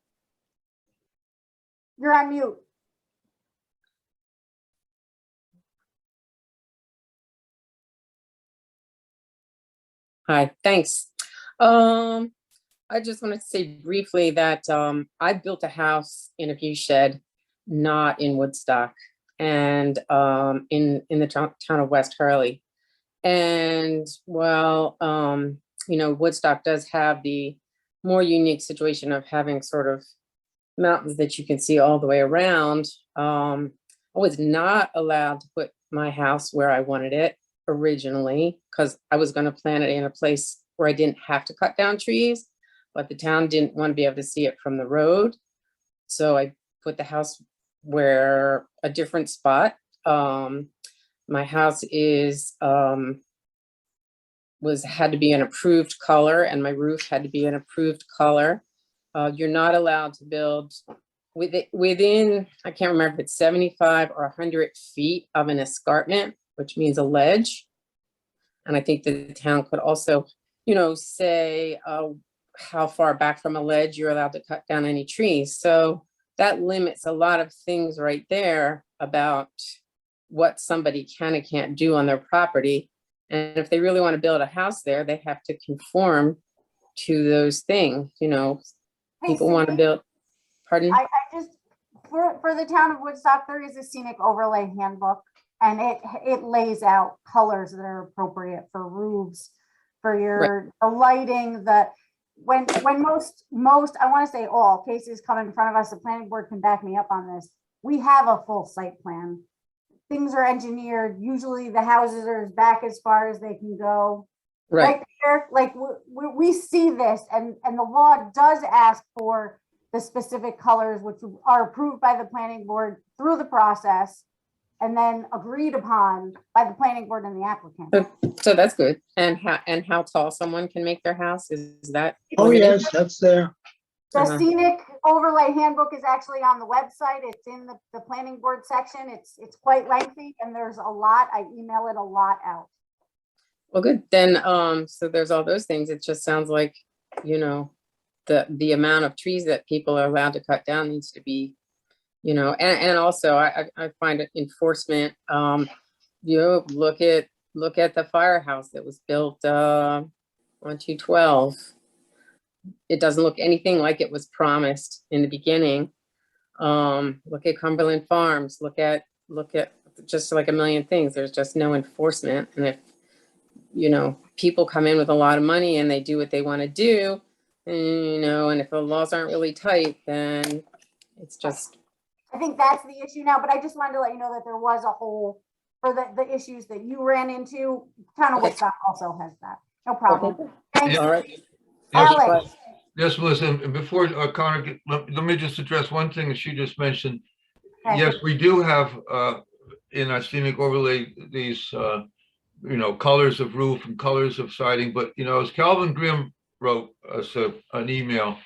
You're on mute. Hi, thanks. I just wanted to say briefly that I built a house in a view shed, not in Woodstock, and in the town of West Hurley. And well, you know, Woodstock does have the more unique situation of having sort of mountains that you can see all the way around. I was not allowed to put my house where I wanted it originally because I was going to plant it in a place where I didn't have to cut down trees, but the town didn't want to be able to see it from the road. So I put the house where a different spot. My house is had to be an approved color, and my roof had to be an approved color. You're not allowed to build within, I can't remember if it's 75 or 100 feet of an escarpment, which means a ledge. And I think the town could also, you know, say how far back from a ledge you're allowed to cut down any trees. So that limits a lot of things right there about what somebody can and can't do on their property. And if they really want to build a house there, they have to conform to those things, you know. Hey, People want to Cindy, build, pardon? I just, for the town of Woodstock, there is a scenic overlay handbook, and it lays out colors that are appropriate for roofs, for your, the lighting, when most, I want to say all cases come in front of us, the planning board can back me up on this. We have a full site plan. Things are engineered. Usually the houses are back as far as they can go. Right there, like we see this, and the law does ask for the specific colors, which are approved by the planning board through the process, and then agreed upon by the planning board and the applicant. So that's good. And how tall someone can make their house, is that? Oh, limited? yes, that's there. The scenic overlay handbook is actually on the website. It's in the planning board section. It's quite lengthy, and there's a lot. I email it a lot out. Well, good. Then, so there's all those things. It just sounds like, you know, the amount of trees that people are allowed to cut down needs to be, you know, and also I find it enforcement, you know, look at the firehouse that was built on 212. It doesn't look anything like it was promised in the beginning. Look at Cumberland Farms, look at just like a million things. There's just no enforcement. And if, you know, people come in with a lot of money and they do what they want to do, and, you know, and if the laws aren't really tight, then it's just. I think that's the issue now, but I just wanted to let you know that there was a hole for the issues that you ran into. Town of Woodstock also has that. No problem. Okay. Thanks. All right. Alex. Yes, Melissa, and before Connor, let me just address one thing that she just mentioned. Okay. Yes, we do have in our scenic overlay these you know, colors of roof and colors of siding, but you know, as Calvin Grimm wrote us an email,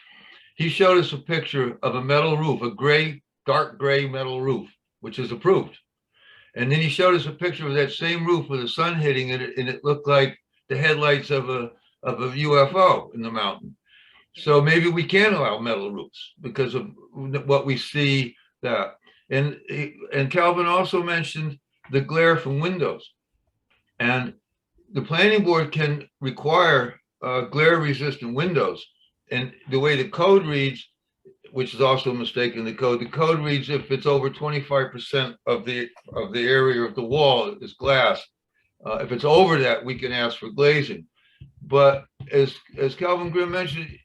he showed us a picture of a metal roof, a gray, dark gray metal roof, which is approved. And then he showed us a picture of that same roof with the sun hitting it, and it looked like the headlights of a UFO in the mountain. So maybe we can allow metal roofs because of what we see that. And Calvin also mentioned the glare from windows. And the planning board can require glare resistant windows. And the way the code reads, which is also a mistake in the code reads if it's over 25% of the area of the wall is glass. If it's over that, we can ask for glazing. But as Calvin Grimm mentioned,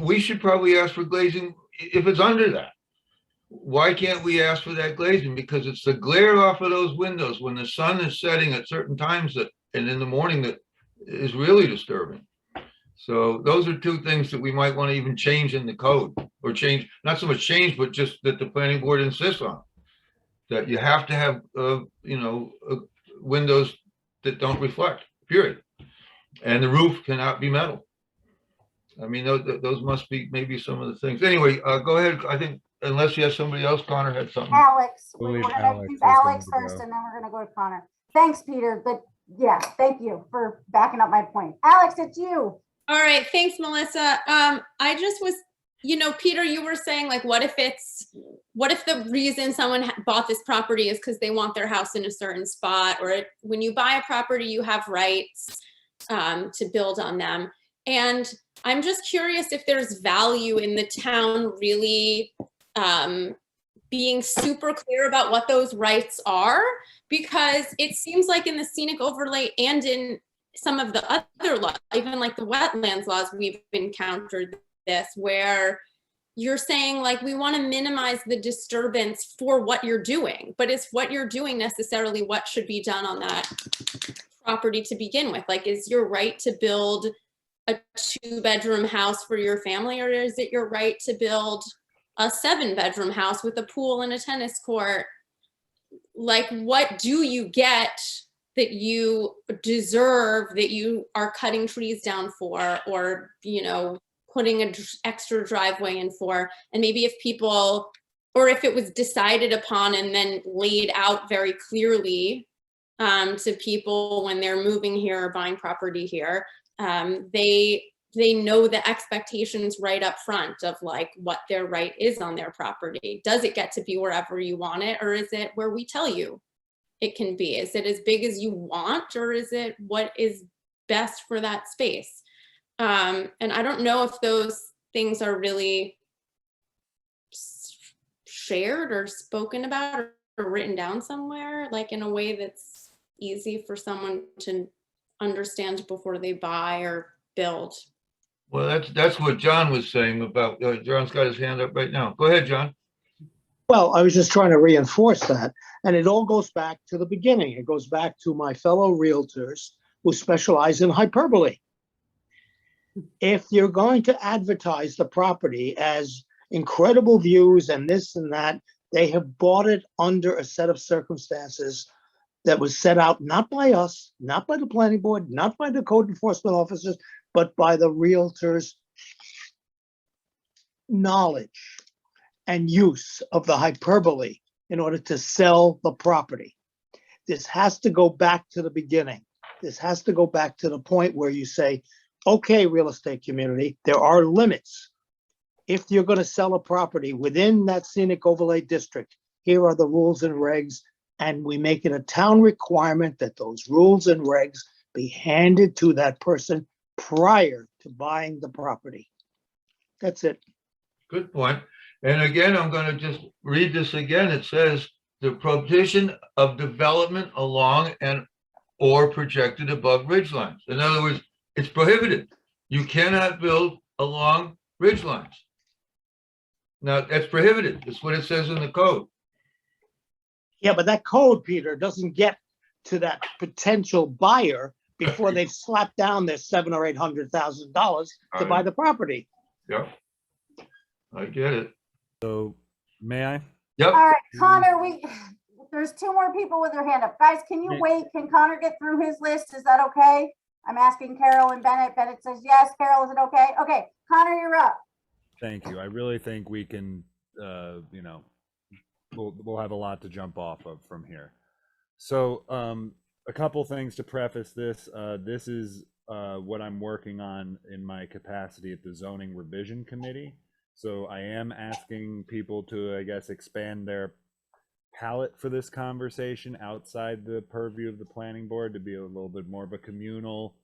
we should probably ask for glazing if it's under that. Why can't we ask for that glazing? Because it's the glare off of those windows when the sun is setting at certain times and in the morning that is really disturbing. So those are two things that we might want to even change in the code, or change, not so much change, but just that the planning board insists on. That you have to have, you know, windows that don't reflect, period. And the roof cannot be metal. I mean, those must be maybe some of the things. Anyway, go ahead. I think, unless you have somebody else, Connor had something. Alex, we're Believe gonna Alex do is Alex going to first, go. and then we're gonna go to Connor. Thanks, Peter, but yeah, thank you for backing up my point. Alex, it's you. All right, thanks, Melissa. I just was, you know, Peter, you were saying like, what if the reason someone bought this property is because they want their house in a certain spot, or when you buy a property, you have rights to build on them. And I'm just curious if there's value in the town really being super clear about what those rights are, because it seems like in the scenic overlay and in some of the other laws, even like the wetlands laws, we've encountered this where you're saying like, we want to minimize the disturbance for what you're doing, but is what you're doing necessarily what should be done on that property to begin with? Like, is your right to build a 2-bedroom house for your family, or is it your right to build a 7-bedroom house with a pool and a tennis court? Like, what do you get that you deserve, that you are cutting trees down for, or, you know, putting an extra driveway in for? And maybe if people, or if it was decided upon and then laid out very clearly to people when they're moving here or buying property here, they, they know the expectations right up front of like what their right is on their property. Does it get to be wherever you want it, or is it where we tell you it can be? Is it as big as you want, or is it what is best for that space? And I don't know if those things are really shared or spoken about or written down somewhere, like in a way that's easy for someone to understand before they buy or build. Well, that's what John was saying about, John's got his hand up right now. Go ahead, John. Well, I was just trying to reinforce that. And it all goes back to the beginning. It goes back to my fellow realtors who specialize in hyperbole. If you're going to advertise the property as incredible views and this and that, they have bought it under a set of circumstances that was set out not by us, not by the planning board, not by the code enforcement officers, but by the realtors' knowledge and use of the hyperbole in order to sell the property. This has to go back to the beginning. This has to go back to the point where you say, okay, real estate community, there are limits. If you're going to sell a property within that scenic overlay district, here are the rules and regs, and we make it a town requirement that those rules and regs be handed to that person prior to buying the property. That's it. Good point. And again, I'm going to just read this again. It says the prohibition of development along and or projected above ridge lines. In other words, it's prohibited. You cannot build along ridge lines. Now, that's prohibited. That's what it says in the code. Yeah, but that code, Peter, doesn't get to that potential buyer before they've slapped down their $700,000 or $800,000 to buy the property. Yep, I get it. So, may I? Yep. All right, Connor, there's two more people with their hand up. Guys, can you wait? Can Connor get through his list? Is that okay? I'm asking Carol and Bennett. Bennett says yes. Carol, is it okay? Okay, Connor, you're up. Thank you. I really think we can, you know, we'll have a lot to jump off of from here. So a couple things to preface this. This is what I'm working on in my capacity at the Zoning Revision Committee. So I am asking people to, I guess, expand their palette for this conversation outside the purview of the planning board to be a little bit more of a communal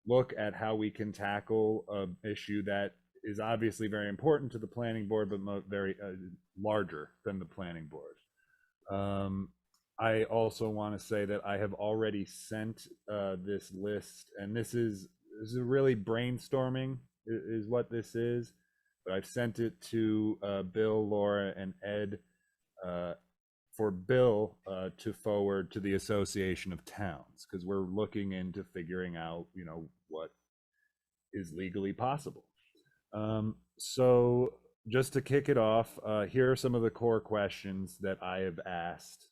look at how we can tackle an issue that is obviously very important to the planning board, but very larger than the planning board. I also want to say that I have already sent this list, and this is really brainstorming is what this is, but I've sent it to Bill, Laura, and Ed for Bill to forward to the Association of Towns, because we're looking into figuring out, you know, what is legally possible. So just to kick it off, here are some of the core questions that I have asked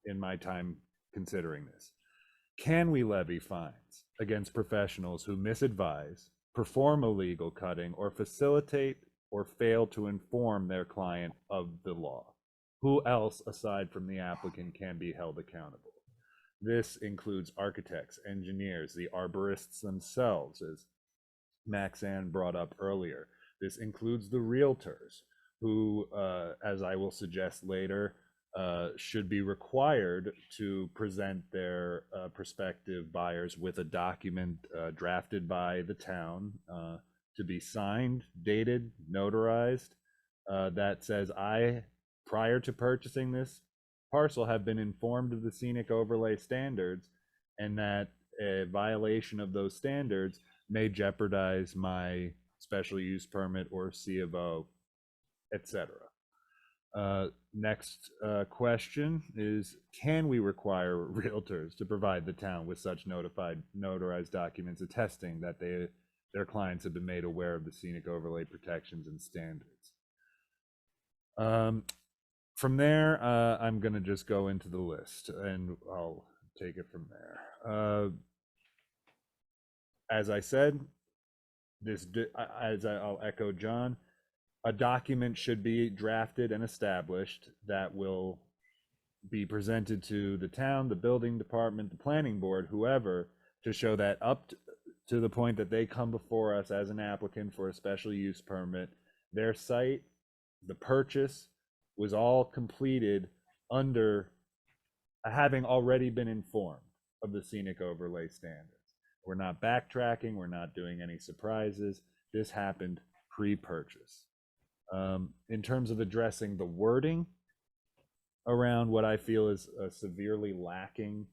in my time considering this. Can we levy fines against professionals who misadvise, perform illegal cutting, or facilitate or fail to inform their client of the law? Who else aside from the applicant can be held accountable? This includes architects, engineers, the arborists themselves, as Maxanne brought up earlier. This includes the realtors who, as I will suggest later, should be required to present their prospective buyers with a document drafted by the town to be signed, dated, notarized, that says, I, prior to purchasing this parcel, have been informed of the scenic overlay standards, and that a violation of those standards may jeopardize my special use permit or C of O, etc. Next question is, can we require realtors to provide the town with such notarized documents attesting that their clients have been made aware of the scenic overlay protections and standards? From there, I'm going to just go into the list and I'll take it from there. As I said, I'll echo John, a document should be drafted and established that will be presented to the town, the building department, the planning board, whoever, to show that up to the point that they come before us as an applicant for a special use permit. Their site, the purchase, was all completed under having already been informed of the scenic overlay standards. We're not backtracking, we're not doing any surprises. This happened pre-purchase. In terms of addressing the wording around what I feel is severely lacking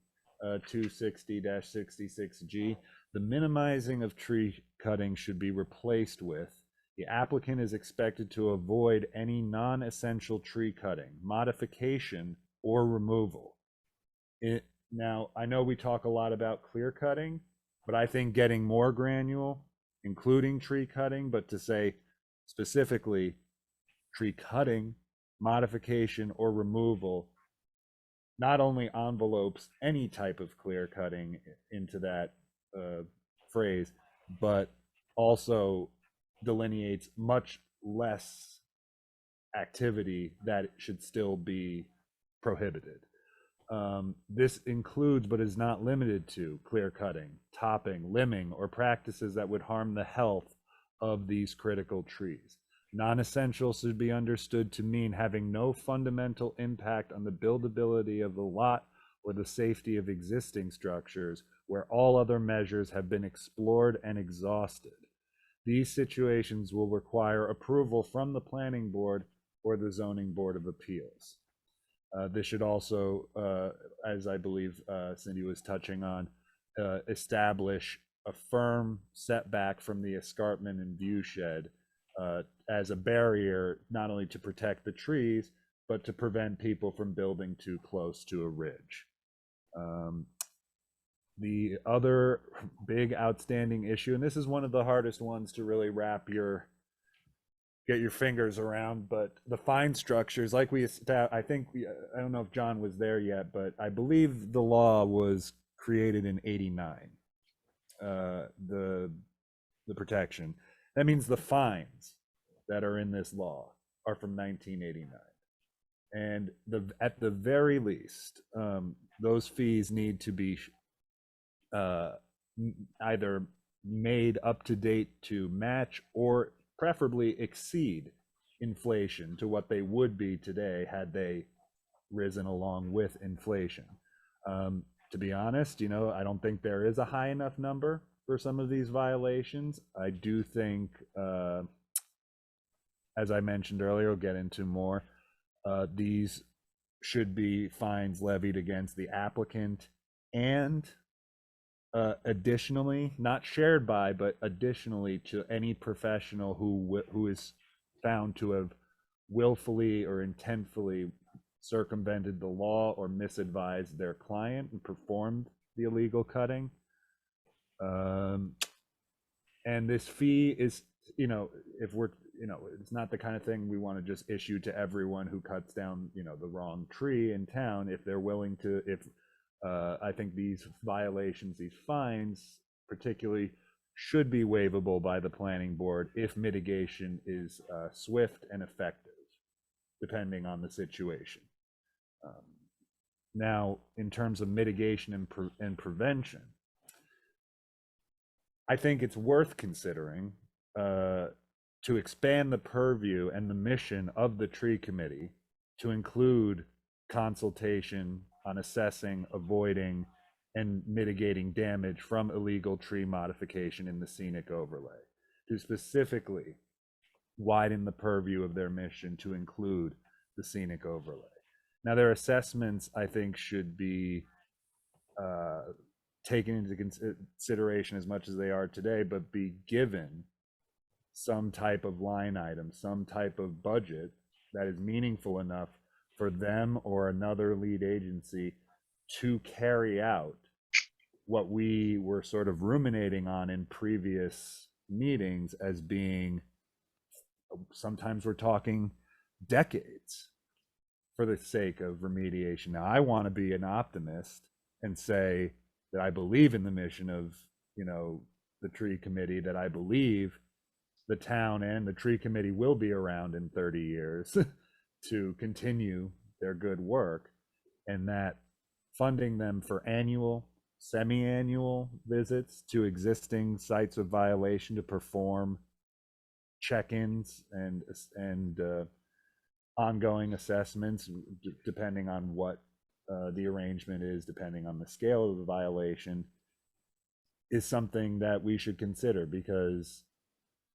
260-66G, the minimizing of tree cutting should be replaced with: the applicant is expected to avoid any non-essential tree cutting, modification, or removal. Now, I know we talk a lot about clear cutting, but I think getting more granular, including tree cutting, but to say specifically tree cutting, modification, or removal, not only envelopes any type of clear cutting into that phrase, but also delineates much less activity that should still be prohibited. This includes, but is not limited to, clear cutting, topping, limbing, or practices that would harm the health of these critical trees. Non-essential should be understood to mean having no fundamental impact on the buildability of the lot or the safety of existing structures, where all other measures have been explored and exhausted. These situations will require approval from the planning board or the zoning board of appeals. This should also, as I believe Cindy was touching on, establish a firm setback from the escarpment and view shed as a barrier, not only to protect the trees, but to prevent people from building too close to a ridge. The other big outstanding issue, and this is one of the hardest ones to really get your fingers around, but the fine structures, like I don't know if John was there yet, but I believe the law was created in '89, the protection. That means the fines that are in this law are from 1989. And at the very least, those fees need to be either made up to date to match or preferably exceed inflation to what they would be today had they risen along with inflation. To be honest, I don't think there is a high enough number for some of these violations. I do think, as I mentioned earlier, we'll get into more, these should be fines levied against the applicant and additionally, not shared by, but additionally to any professional who is found to have willfully or intentfully circumvented the law or misadvised their client and performed the illegal cutting. And this fee is, if we're, it's not the kind of thing we want to just issue to everyone who cuts down, the wrong tree in town. If they're willing to, I think these violations, these fines particularly, should be waivable by the planning board if mitigation is swift and effective, depending on the situation. Now, in terms of mitigation and prevention, I think it's worth considering to expand the purview and the mission of the tree committee to include consultation on assessing, avoiding, and mitigating damage from illegal tree modification in the scenic overlay, to specifically widen the purview of their mission to include the scenic overlay. Now, their assessments, I think, should be taken into consideration as much as they are today, but be given some type of line item, some type of budget that is meaningful enough for them or another lead agency to carry out what we were sort of ruminating on in previous meetings as being, sometimes we're talking decades for the sake of remediation. Now, I want to be an optimist and say that I believe in the mission of, the tree committee, that I believe the town and the tree committee will be around in 30 years to continue their good work, and that funding them for annual semi-annual visits to existing sites of violation to perform check-ins and ongoing assessments, depending on what the arrangement is, depending on the scale of the violation, is something that we should consider, because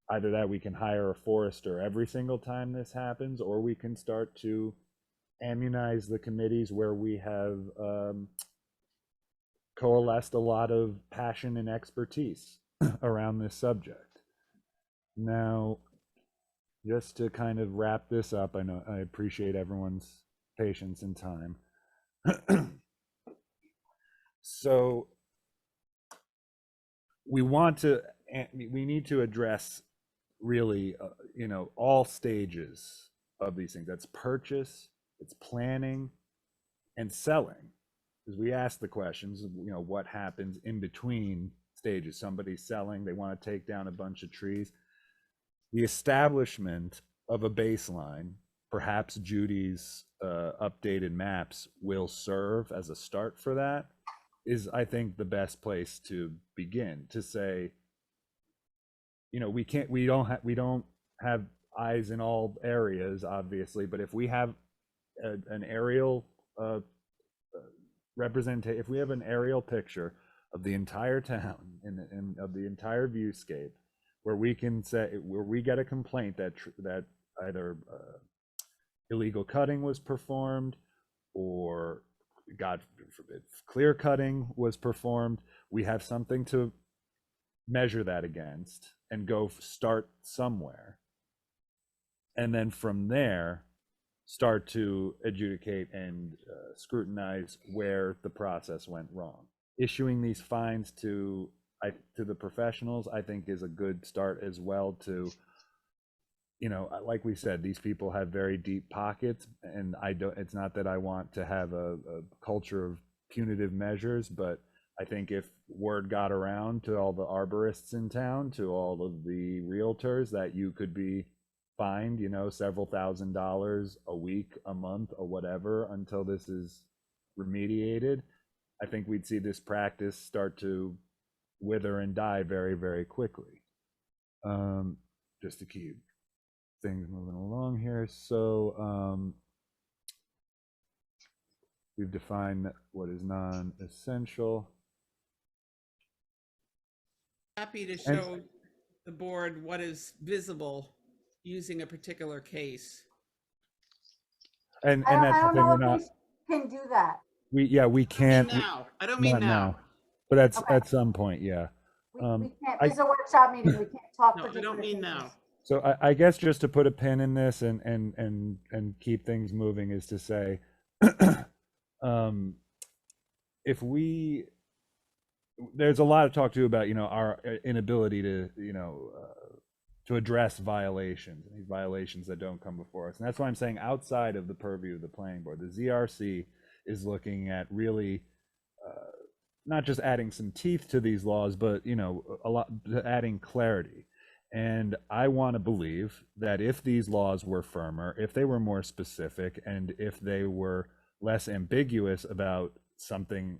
either that we can hire a forester every single time this happens, or we can start to immunize the committees where we have coalesced a lot of passion and expertise around this subject. Now, just to kind of wrap this up, I appreciate everyone's patience and time. So we need to address really, all stages of these things. That's purchase, it's planning, and selling. Because we ask the questions, what happens in between stages? Somebody's selling, they want to take down a bunch of trees. The establishment of a baseline, perhaps Judy's updated maps will serve as a start for that, is, I think, the best place to begin, to say, we don't have eyes in all areas, obviously, but if we have an aerial if we have an aerial picture of the entire town and of the entire viewscape, where we can say, where we get a complaint that either illegal cutting was performed, or God forbid clear cutting was performed, we have something to measure that against and go start somewhere, and then from there start to adjudicate and scrutinize where the process went wrong. Issuing these fines to the professionals, I think, is a good start as well. To, like we said, these people have very deep pockets, and it's not that I want to have a culture of punitive measures, but I think if word got around to all the arborists in town, to all of the realtors, that you could be fined, several $1,000s a week, a month, or whatever, until this is remediated, I think we'd see this practice start to wither and die very, very quickly. Just to keep things moving along here. So we've defined what is non-essential. Happy to show the board what is visible using a particular case. And I that's the don't thing, we're know not, if we can do that. we can't. I don't mean Not now. but that's Okay. at some point, yeah. We can't, this is a workshop meeting, we can't talk. No, I don't mean now. So I guess just to put a pin in this and keep things moving is to say, there's a lot of talk too about, our inability to address violations, these violations that don't come before us. And that's why I'm saying, outside of the purview of the planning board, the ZRC is looking at really not just adding some teeth to these laws, but adding clarity. And I want to believe that if these laws were firmer, if they were more specific, and if they were less ambiguous about something,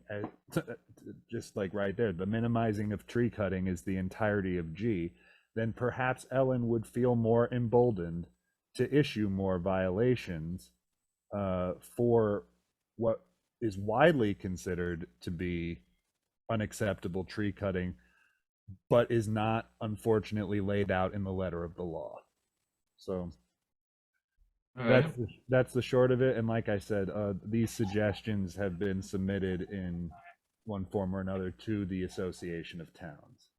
just like right there, the minimizing of tree cutting is the entirety of G, then perhaps Ellen would feel more emboldened to issue more violations for what is widely considered to be unacceptable tree cutting, but is not, unfortunately, laid out in the letter of the law. So that's the short of it. And like I said, these suggestions have been submitted in one form or another to the Association of Towns.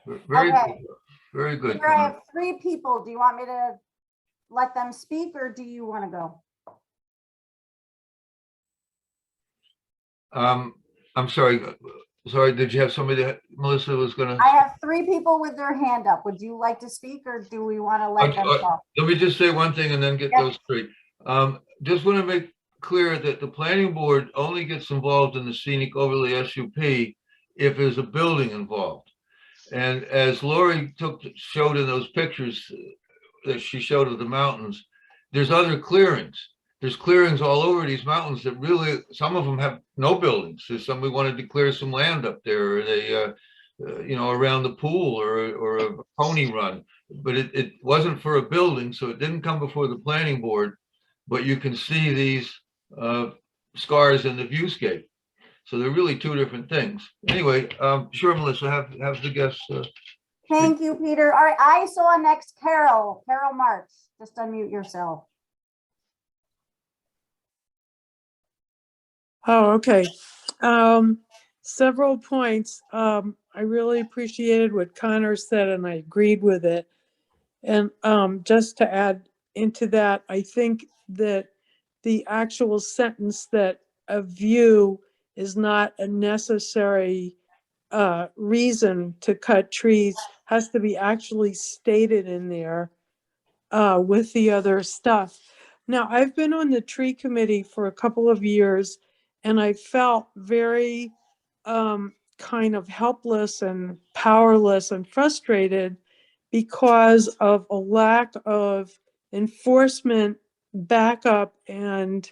Very Okay. good. Very good. Here I have 3 people. Do you want me to let them speak, or do you want to go? I'm sorry. Sorry, did you have somebody that Melissa was gonna? I have 3 people with their hand up. Would you like to speak, or do we want to let them talk? Let me just say one thing and then get those straight. Just want to make clear that the planning board only gets involved in the scenic overlay SUP if there's a building involved. And as Lori showed in those pictures that she showed of the mountains, there's other clearings. there's clearings all over these mountains that really, some of them have no buildings. So somebody wanted to clear some land up there, or they, you know, around the pool, or a pony run. But it wasn't for a building, so it didn't come before the planning board. But you can see these scars in the viewscape. So they're really two different things. Anyway, sure, Melissa, have the guests. Thank you, Peter. All right, I saw next Carol March. Just unmute yourself. Oh, okay. Several points. I really appreciated what Connor said and I agreed with it. And just to add into that, I think that the actual sentence that a view is not a necessary reason to cut trees has to be actually stated in there with the other stuff. Now, I've been on the tree committee for a couple of years, and I felt very kind of helpless and powerless and frustrated because of a lack of enforcement backup. And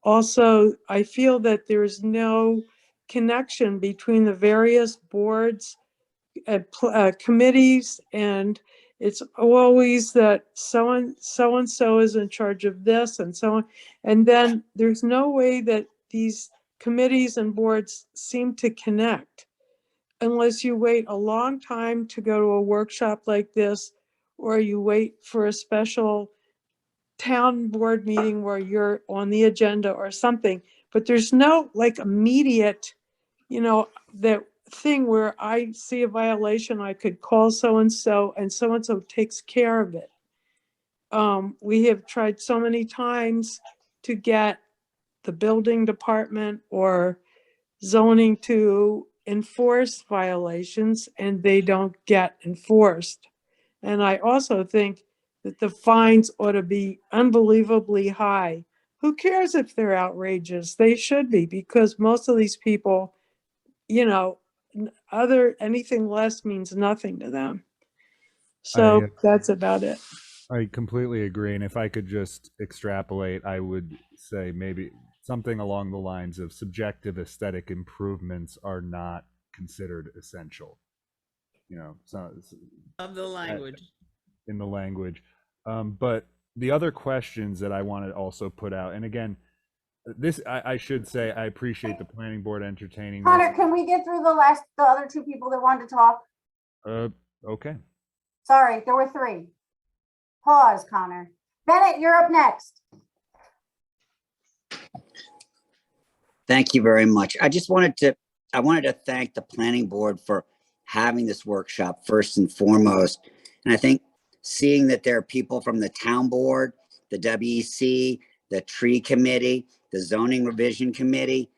also, I feel that there's no connection between the various boards and committees, and it's always that so and so is in charge of this and so on. And then there's no way that these committees and boards seem to connect unless you wait a long time to go to a workshop like this, or you wait for a special town board meeting where you're on the agenda or something. But there's no like immediate, you know, that thing where I see a violation, I could call so-and-so and so-and-so takes care of it. We have tried so many times to get the building department or zoning to enforce violations, and they don't get enforced. And I also think that the fines ought to be unbelievably high. Who cares if they're outrageous? They should be, because most of these people, you know, anything less means nothing to them. So that's about it. I completely agree. And if I could just extrapolate, I would say maybe something along the lines of subjective aesthetic improvements are not considered essential. You know, so Of the language. In the language. But the other questions that I want to also put out, and again, this I should say, I appreciate the planning board entertaining Connor, this. can we get through the other two people that wanted to talk? Okay. Sorry, there were three. Pause, Connor. Bennett, you're up next. Thank you very much. I wanted to thank the planning board for having this workshop first and foremost. And I think seeing that there are people from the town board, the WEC, the tree committee, the zoning revision committee,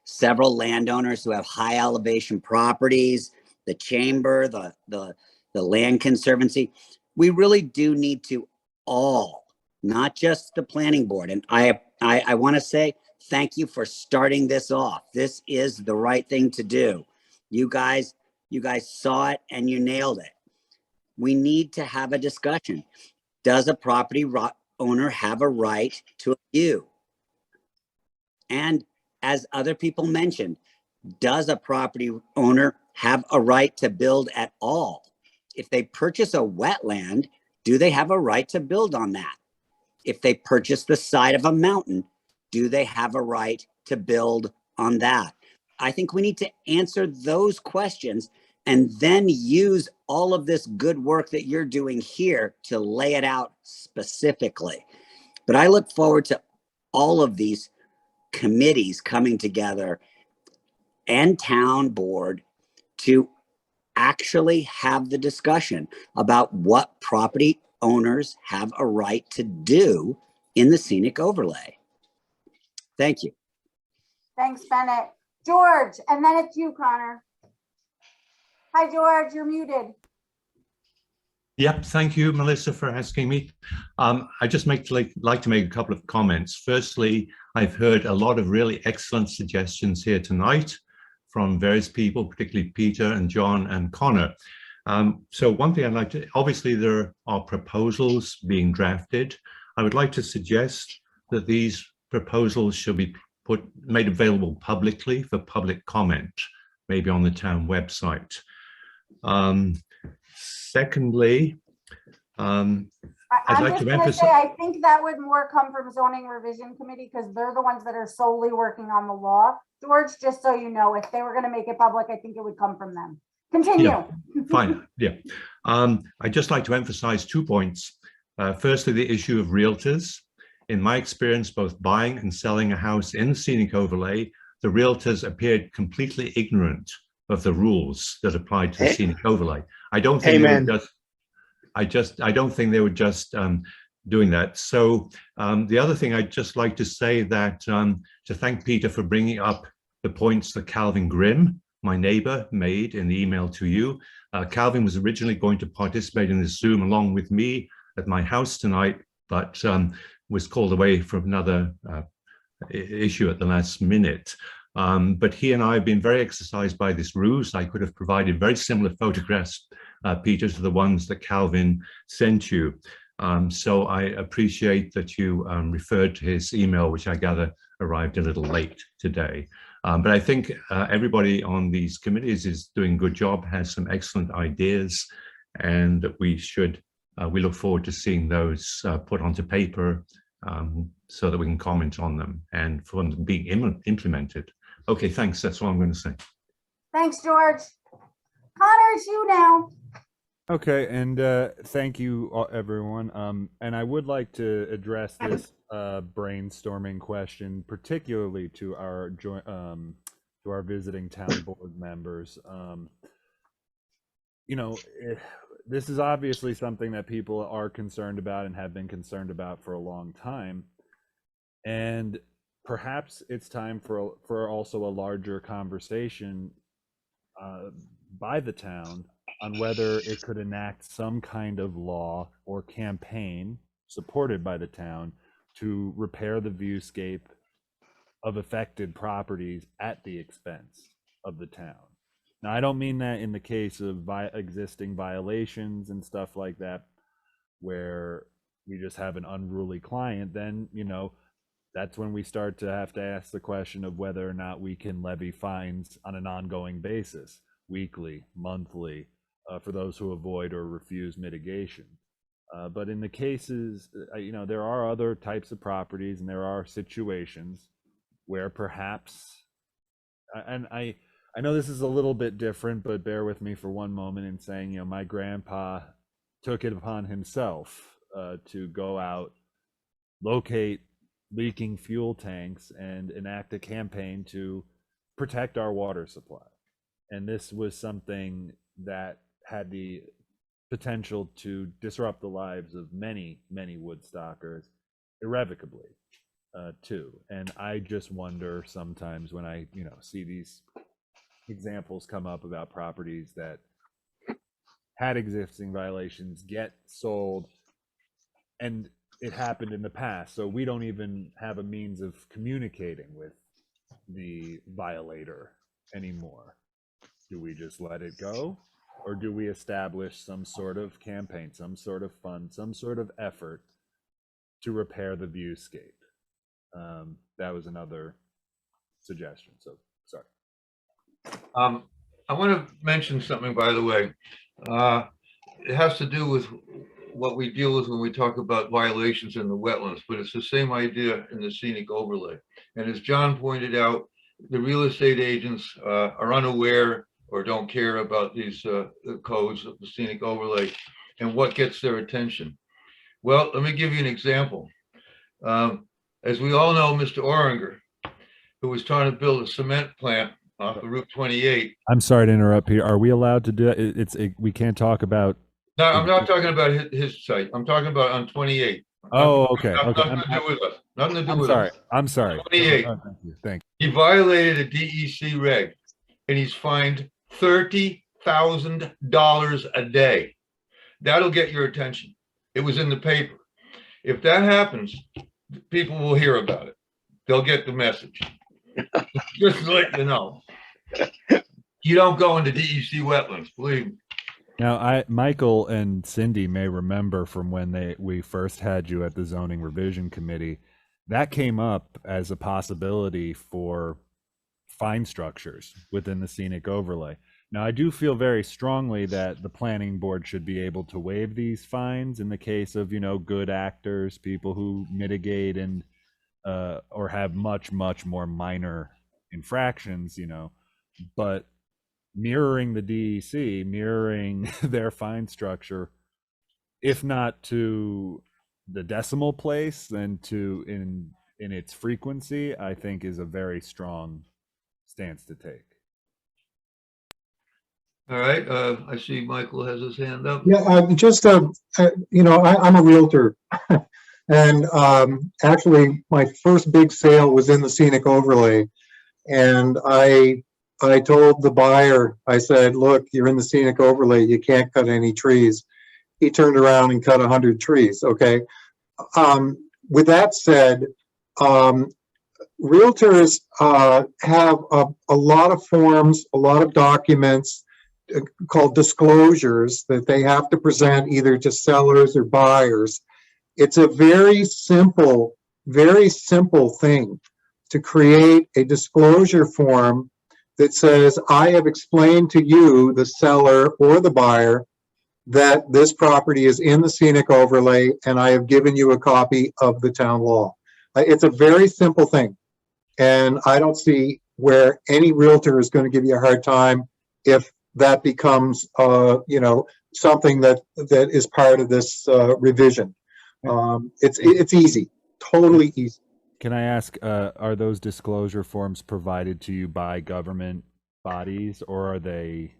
several landowners who have high elevation properties, the chamber, the land conservancy. We really do need to all, not just the planning board. And I want to say thank you for starting this off. This is the right thing to do. You guys saw it and you nailed it. We need to have a discussion. Does a property owner have a right to a view? And as other people mentioned, does a property owner have a right to build at all? If they purchase a wetland, do they have a right to build on that? If they purchase the side of a mountain, do they have a right to build on that? I think we need to answer those questions and then use all of this good work that you're doing here to lay it out specifically. But I look forward to all of these committees coming together and town board to actually have the discussion about what property owners have a right to do in the scenic overlay. Thank you. Thanks, Bennett. George, and then it's you, Connor. Hi, George, you're muted. Yep, thank you, Melissa, for asking me. I just like to make a couple of comments. Firstly, I've heard a lot of really excellent suggestions here tonight from various people, particularly Peter and John and Connor. So one thing I'd like to, obviously there are proposals being drafted. I would like to suggest that these proposals should be made available publicly for public comment, maybe on the town website. Secondly, I'd I'm like just to gonna say, emphasize. I think that would more come from zoning revision committee, because they're the ones that are solely working on the law. George, just so you know, if they were gonna make it public, I think it would come from them. Continue. Yeah, fine. Yeah. I'd just like to emphasize 2 points. Firstly, the issue of realtors. In my experience, both buying and selling a house in the scenic overlay, the realtors appeared completely ignorant of the rules that applied to the scenic overlay. I don't think they were I don't think they were just doing that. So the other thing I'd just like to say that to thank Peter for bringing up the points that Calvin Grimm, my neighbor, made in the email to you. Calvin was originally going to participate in this Zoom along with me at my house tonight, but was called away from another issue at the last minute. But he and I have been very exercised by this ruse. I could have provided very similar photographs, Peter, to the ones that Calvin sent you. So I appreciate that you referred to his email, which I gather arrived a little late today. But I think everybody on these committees is doing a good job, has some excellent ideas, and that we should, we look forward to seeing those put onto paper so that we can comment on them and for them being implemented. Okay, thanks. That's all I'm going to say. Thanks, George. Connor, it's you now. Okay, and thank you everyone. And I would like to address this brainstorming question, particularly to our visiting town board members. You know, this is obviously something that people are concerned about and have been concerned about for a long time, and perhaps it's time for also a larger conversation by the town on whether it could enact some kind of law or campaign supported by the town to repair the viewscape of affected properties at the expense of the town. Now, I don't mean that in the case of existing violations and stuff like that, where we just have an unruly client. Then, you know, that's when we start to have to ask the question of whether or not we can levy fines on an ongoing basis, weekly, monthly, for those who avoid or refuse mitigation. But in the cases, you know, there are other types of properties and there are situations where perhaps, and I know this is a little bit different, but bear with me for one moment in saying, you know, my grandpa took it upon himself to go out, locate leaking fuel tanks, and enact a campaign to protect our water supply. And this was something that had the potential to disrupt the lives of many, many Woodstockers irrevocably, too. And I just wonder sometimes when I, you know, see these examples come up about properties that had existing violations get sold, and it happened in the past, so we don't even have a means of communicating with the violator anymore. Do we just let it go, or do we establish some sort of campaign, some sort of fund, some sort of effort to repair the viewscape? That was another suggestion, so sorry. I want to mention something, by the way. It has to do with what we deal with when we talk about violations in the wetlands, but it's the same idea in the scenic overlay. And as John pointed out, the real estate agents are unaware or don't care about these codes of the scenic overlay and what gets their attention. Well, let me give you an example. As we all know, Mr. Oringer, who was trying to build a cement plant off of Route 28. I'm sorry to interrupt here. Are we allowed to do it? We can't talk about. No, I'm not talking about his site. I'm talking about on 28. Oh, okay. Okay. Nothing to do with us. Nothing to do I'm with sorry. us. I'm sorry. 28. Oh, thank you. He violated a DEC reg, and he's fined $30,000 a day. That'll get your attention. It was in the paper. If that happens, people will hear about it. They'll get the message. Just to let you know. You don't go into DEC wetlands, believe me. Now, Michael and Cindy may remember from when we first had you at the Zoning Revision Committee that came up as a possibility for fine structures within the scenic overlay. Now, I do feel very strongly that the planning board should be able to waive these fines in the case of, good actors, people who mitigate and or have much more minor infractions, but mirroring the DEC, mirroring their fine structure, if not to the decimal place, then to in its frequency, I think is a very strong stance to take. All right, I see Michael has his hand up. Yeah, I'm a realtor. And actually, my first big sale was in the scenic overlay. And I told the buyer, I said, look, you're in the scenic overlay, you can't cut any trees. He turned around and cut 100 trees, okay? With that said, realtors have a lot of forms, a lot of documents called disclosures that they have to present either to sellers or buyers. It's a very simple thing to create a disclosure form that says, I have explained to you, the seller or the buyer, that this property is in the scenic overlay, and I have given you a copy of the town law. It's a very simple thing. And I don't see where any realtor is going to give you a hard time if that becomes, something that is part of this revision. It's easy, totally easy. Can I ask, are those disclosure forms provided to you by government bodies, or are they?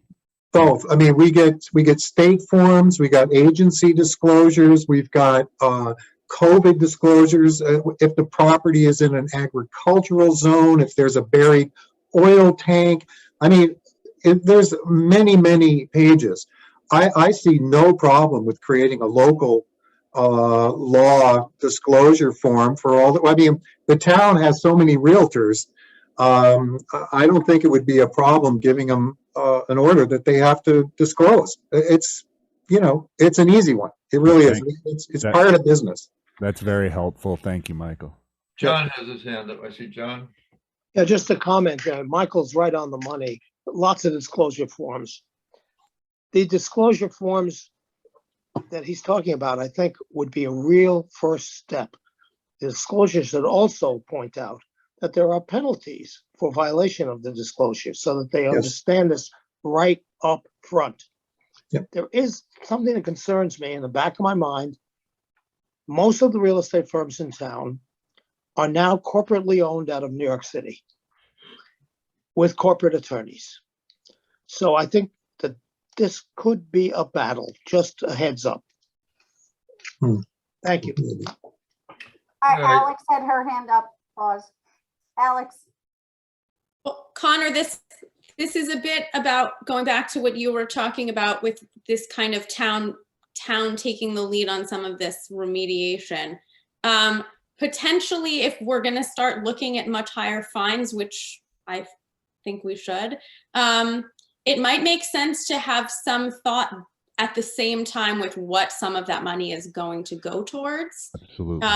Both. I mean, we get state forms, we got agency disclosures, we've got COVID disclosures. If the property is in an agricultural zone, if there's a buried oil tank. I mean, there's many pages. I see no problem with creating a local law disclosure form for all the, I mean, the town has so many realtors. I don't think it would be a problem giving them an order that they have to disclose. It's an easy one. It really is. It's part of the business. That's very helpful. Thank you, Michael. John has his hand up. I see John. Yeah, just a comment. Michael's right on the money. Lots of disclosure forms. The disclosure forms that he's talking about, I think, would be a real first step. The disclosure should also point out that there are penalties for violation of the disclosure so that they understand this right up front. Yep. There is something that concerns me in the back of my mind. Most of the real estate firms in town are now corporately owned out of New York City with corporate attorneys. So I think that this could be a battle, just a heads up. Thank you. Alex had her hand up. Pause. Alex. Well, Connor, this is a bit about going back to what you were talking about with this kind of town taking the lead on some of this remediation. Potentially, if we're going to start looking at much higher fines, which I think we should, it might make sense to have some thought at the same time with what some of that money is going to go towards. Absolutely.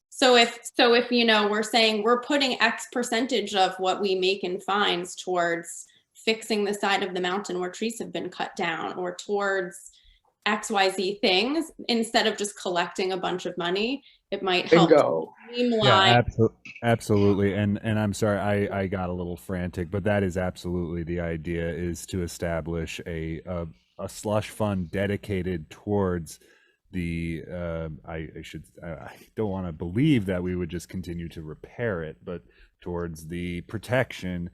So if we're saying we're putting X percentage of what we make in fines towards fixing the side of the mountain where trees have been cut down, or towards XYZ things, instead of just collecting a bunch of money, it might help streamline. Yeah, absolutely. And I'm sorry, I got a little frantic, but that is absolutely the idea, is to establish a slush fund dedicated towards the I don't want to believe that we would just continue to repair it, but towards the protection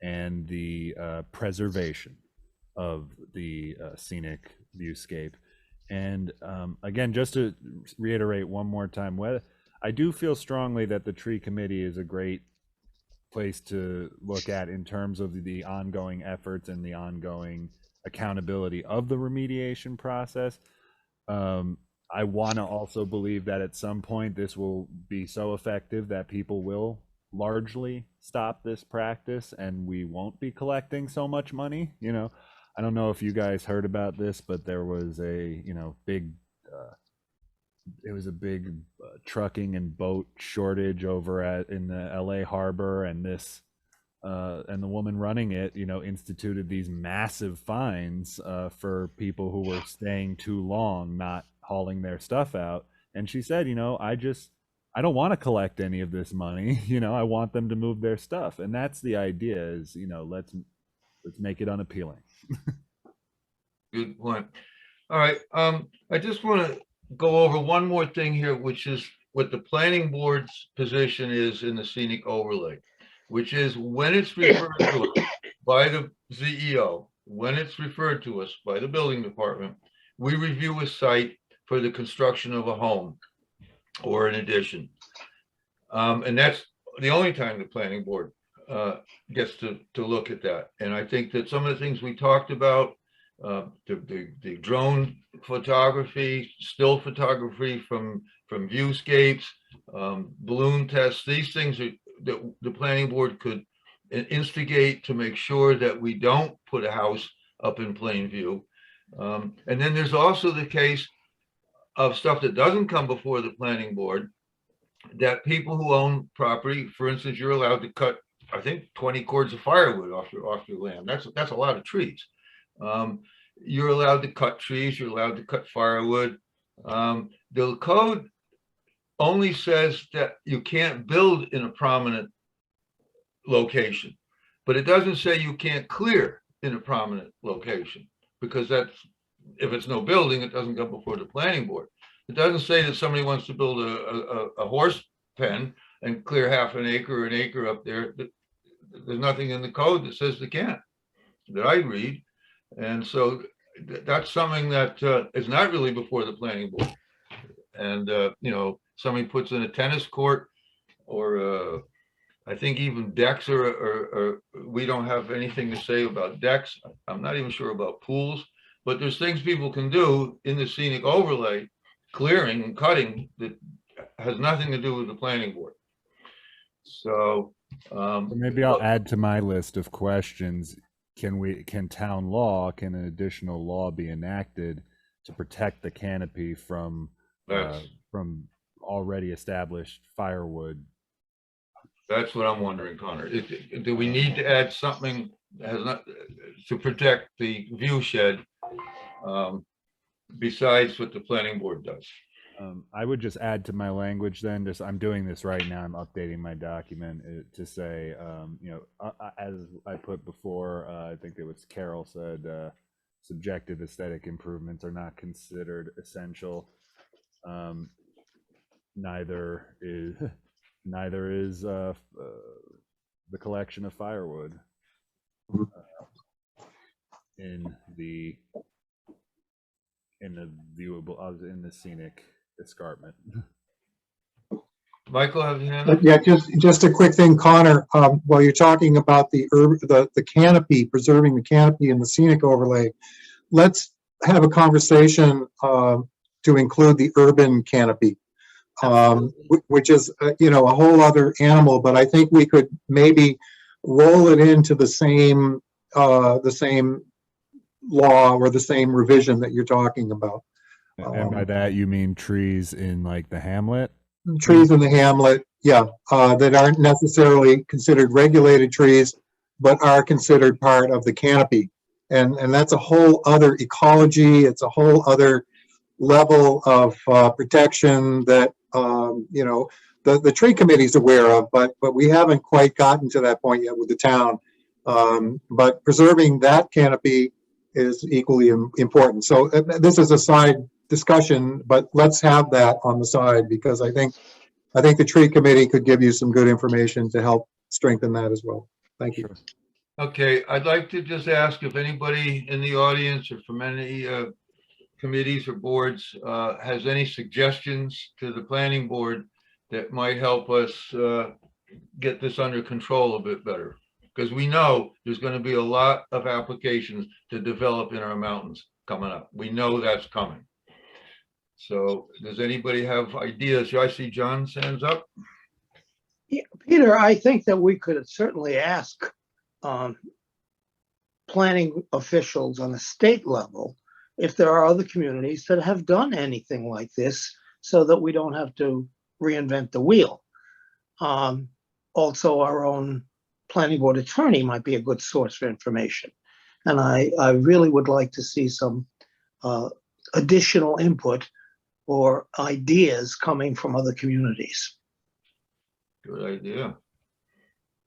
and the preservation of the scenic viewscape. And again, just to reiterate one more time, I do feel strongly that the tree committee is a great place to look at in terms of the ongoing efforts and the ongoing accountability of the remediation process. I want to also believe that at some point this will be so effective that people will largely stop this practice and we won't be collecting so much money. I don't know if you guys heard about this, but there was a big a big trucking and boat shortage over in the LA harbor, and and the woman running it, instituted these massive fines for people who were staying too long, not hauling their stuff out. And she said, I don't want to collect any of this money. I want them to move their stuff. And that's the idea is, let's make it unappealing. Good point. All right. I just want to go over one more thing here, which is what the planning board's position is in the scenic overlay, which is when it's referred to us by the CEO, when it's referred to us by the building department, we review a site for the construction of a home or an addition. And that's the only time the planning board gets to look at that. And I think that some of the things we talked about, the drone photography, still photography from viewscapes, balloon tests, these things are that the planning board could instigate to make sure that we don't put a house up in plain view. And then there's also the case of stuff that doesn't come before the planning board, that people who own property, for instance, you're allowed to cut, I think, 20 cords of firewood off your land. That's a lot of trees. You're allowed to cut trees. You're allowed to cut firewood. The code only says that you can't build in a prominent location, but it doesn't say you can't clear in a prominent location, because that's, if it's no building, it doesn't go before the planning board. It doesn't say that somebody wants to build a horse pen and clear half an acre or an acre up there. There's nothing in the code that says they can't, that I read. And so that's something that is not really before the planning board. And, somebody puts in a tennis court, or I think even decks are, we don't have anything to say about decks. I'm not even sure about pools, but there's things people can do in the scenic overlay, clearing and cutting, that has nothing to do with the planning board. So maybe I'll add to my list of questions. Can an additional law be enacted to protect the canopy from already established firewood? That's what I'm wondering, Connor. Do we need to add something that has not to protect the view shed besides what the planning board does? I would just add to my language then, I'm doing this right now, I'm updating my document to say, as I put before, I think it was Carol said, subjective aesthetic improvements are not considered essential. Neither is the collection of firewood in the viewable, in the scenic escarpment. Michael, have you hand up? Yeah, just a quick thing, Connor. While you're talking about the canopy, preserving the canopy in the scenic overlay, let's have a conversation to include the urban canopy, which is a whole other animal. But I think we could maybe roll it into the same law or the same revision that you're talking about. And by that you mean trees in like the hamlet? Trees in the hamlet, yeah, that aren't necessarily considered regulated trees, but are considered part of the canopy. And that's a whole other ecology. It's a whole other level of protection that, the tree committee is aware of, but we haven't quite gotten to that point yet with the town. But preserving that canopy is equally important. So this is a side discussion, but let's have that on the side, because I think the tree committee could give you some good information to help strengthen that as well. Thank you. Okay, I'd like to just ask if anybody in the audience or from any committees or boards has any suggestions to the planning board that might help us get this under control a bit better. Because we know there's going to be a lot of applications to develop in our mountains coming up. We know that's coming. So does anybody have ideas? I see John's hands up. Yeah, Peter, I think that we could certainly ask planning officials on a state level if there are other communities that have done anything like this so that we don't have to reinvent the wheel. Also, our own planning board attorney might be a good source for information. And I really would like to see some additional input or ideas coming from other communities. Good idea.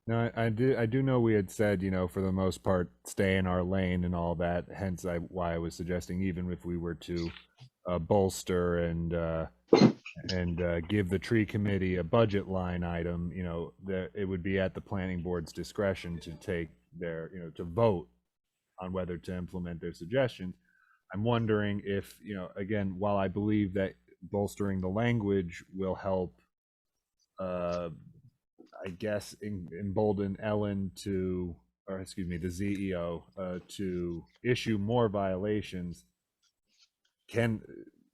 No, I do know we had said, for the most part, stay in our lane and all that. Hence, why I was suggesting even if we were to bolster and give the tree committee a budget line item, that it would be at the planning board's discretion to take their, to vote on whether to implement their suggestions. I'm wondering if, again, while I believe that bolstering the language will help, I guess, embolden Ellen to, or excuse me, the CEO to issue more violations.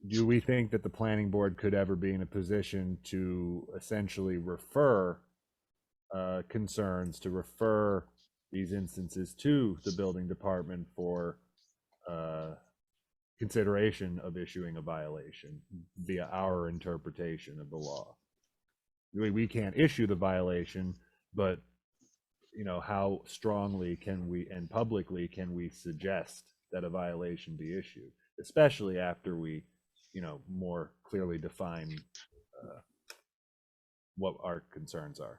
Do we think that the planning board could ever be in a position to essentially refer concerns, to refer these instances to the building department for consideration of issuing a violation via our interpretation of the law? We can't issue the violation, but how strongly can we and publicly can we suggest that a violation be issued, especially after we more clearly define what our concerns are.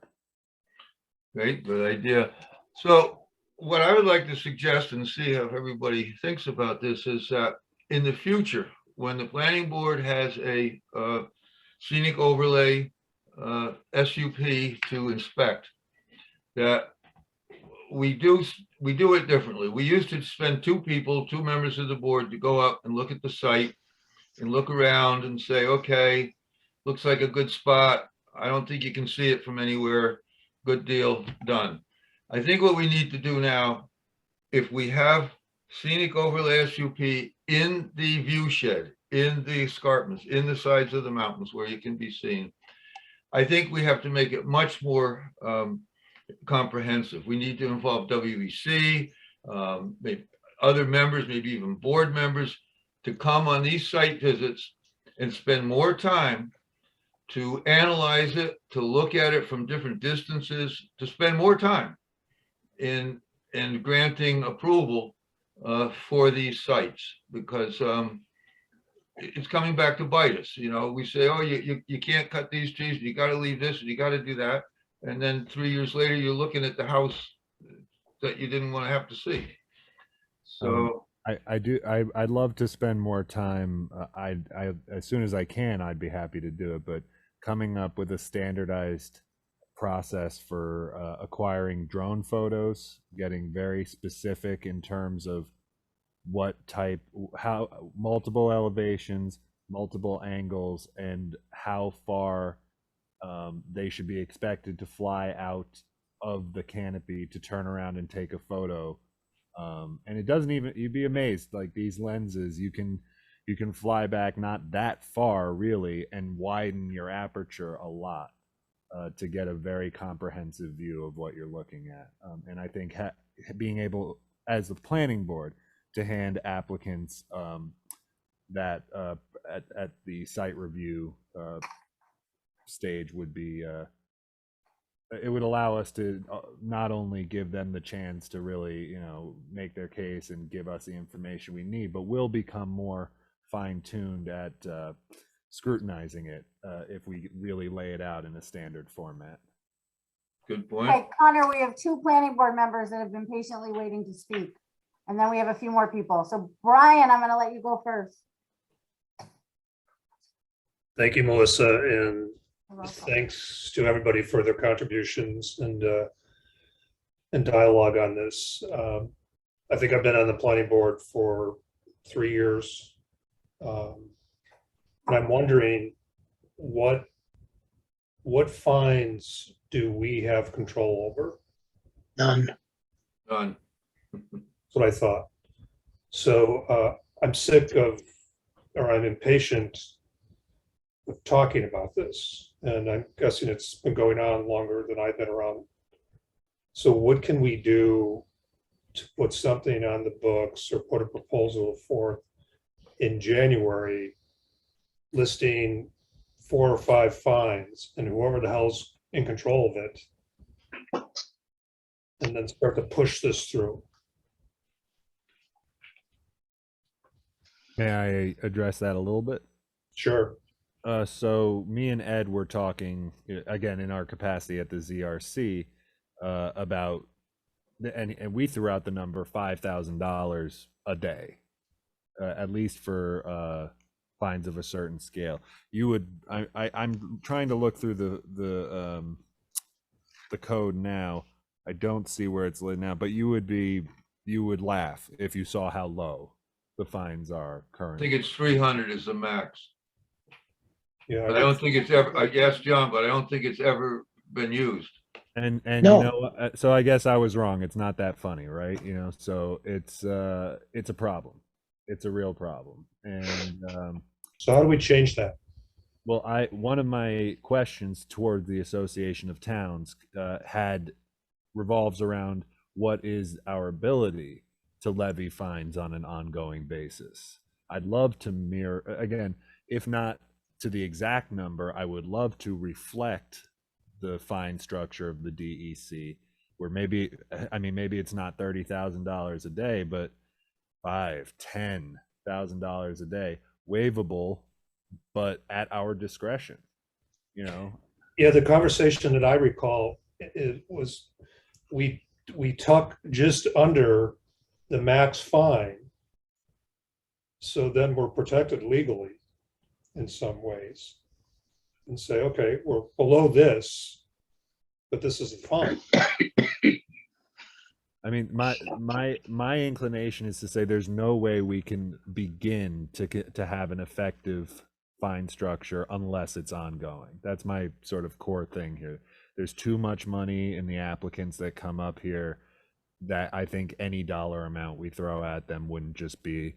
Great, good idea. So what I would like to suggest and see how everybody thinks about this is that in the future, when the planning board has a scenic overlay SUP to inspect, that we do it differently. We used to spend two members of the board to go up and look at the site and look around and say, okay, looks like a good spot. I don't think you can see it from anywhere. Good deal, done. I think what we need to do now, if we have scenic overlay SUP in the view shed, in the escarpments, in the sides of the mountains where you can be seen, I think we have to make it much more comprehensive. We need to involve WEC, maybe other members, maybe even board members, to come on these site visits and spend more time to analyze it, to look at it from different distances, to spend more time in granting approval for these sites, because it's coming back to bite us. We say, oh, you can't cut these trees, you got to leave this, and you got to do that. And then 3 years later, you're looking at the house that you didn't want to have to see. So I'd love to spend more time. I as soon as I can, I'd be happy to do it. But coming up with a standardized process for acquiring drone photos, getting very specific in terms of what type, how multiple elevations, multiple angles, and how far they should be expected to fly out of the canopy to turn around and take a photo. And it doesn't even, you'd be amazed, like these lenses, you can fly back not that far really and widen your aperture a lot to get a very comprehensive view of what you're looking at. And I think being able, as the planning board, to hand applicants that at the site review stage would be it would allow us to not only give them the chance to really make their case and give us the information we need, but we'll become more fine-tuned at scrutinizing it if we really lay it out in a standard format. Good point. Okay, Connor, we have two planning board members that have been patiently waiting to speak. And then we have a few more people. So Brian, I'm going to let you go first. Thank you, Melissa, and thanks to everybody for their contributions and dialogue on this. I think I've been on the planning board for 3 years. And I'm wondering what fines do we have control over? None. None. That's what I thought. So I'm sick of, or I'm impatient of talking about this. And I'm guessing it's been going on longer than I've been around. So what can we do to put something on the books or put a proposal forth in January listing 4 or 5 fines and whoever the hell's in control of it. And then start to push this through. May I address that a little bit? Sure. So me and Ed were talking again in our capacity at the ZRC about and we threw out the number $5,000 a day, at least for fines of a certain scale. You would I'm trying to look through the code now. I don't see where it's lit now, but you would laugh if you saw how low the fines are I currently. think it's 300 is the max. Yeah. But I don't think it's ever, I guess, John, but I don't think it's ever been used. And No. you know, so I guess I was wrong. It's not that funny, right? You know, so it's a problem. It's a real problem. And So how do we change that? well, one of my questions toward the Association of Towns revolves around what is our ability to levy fines on an ongoing basis. I'd love to mirror, again, if not to the exact number, I would love to reflect the fine structure of the DEC, where maybe it's not $30,000 a day, but $5,000-$10,000 a day, waivable, but at our discretion, you know? Yeah, the conversation that I recall was we tuck just under the max fine. So then we're protected legally in some ways and say, okay, we're below this, but this isn't fine. I mean, my inclination is to say there's no way we can begin to have an effective fine structure unless it's ongoing. That's my sort of core thing here. There's too much money in the applicants that come up here that I think any dollar amount we throw at them wouldn't just be,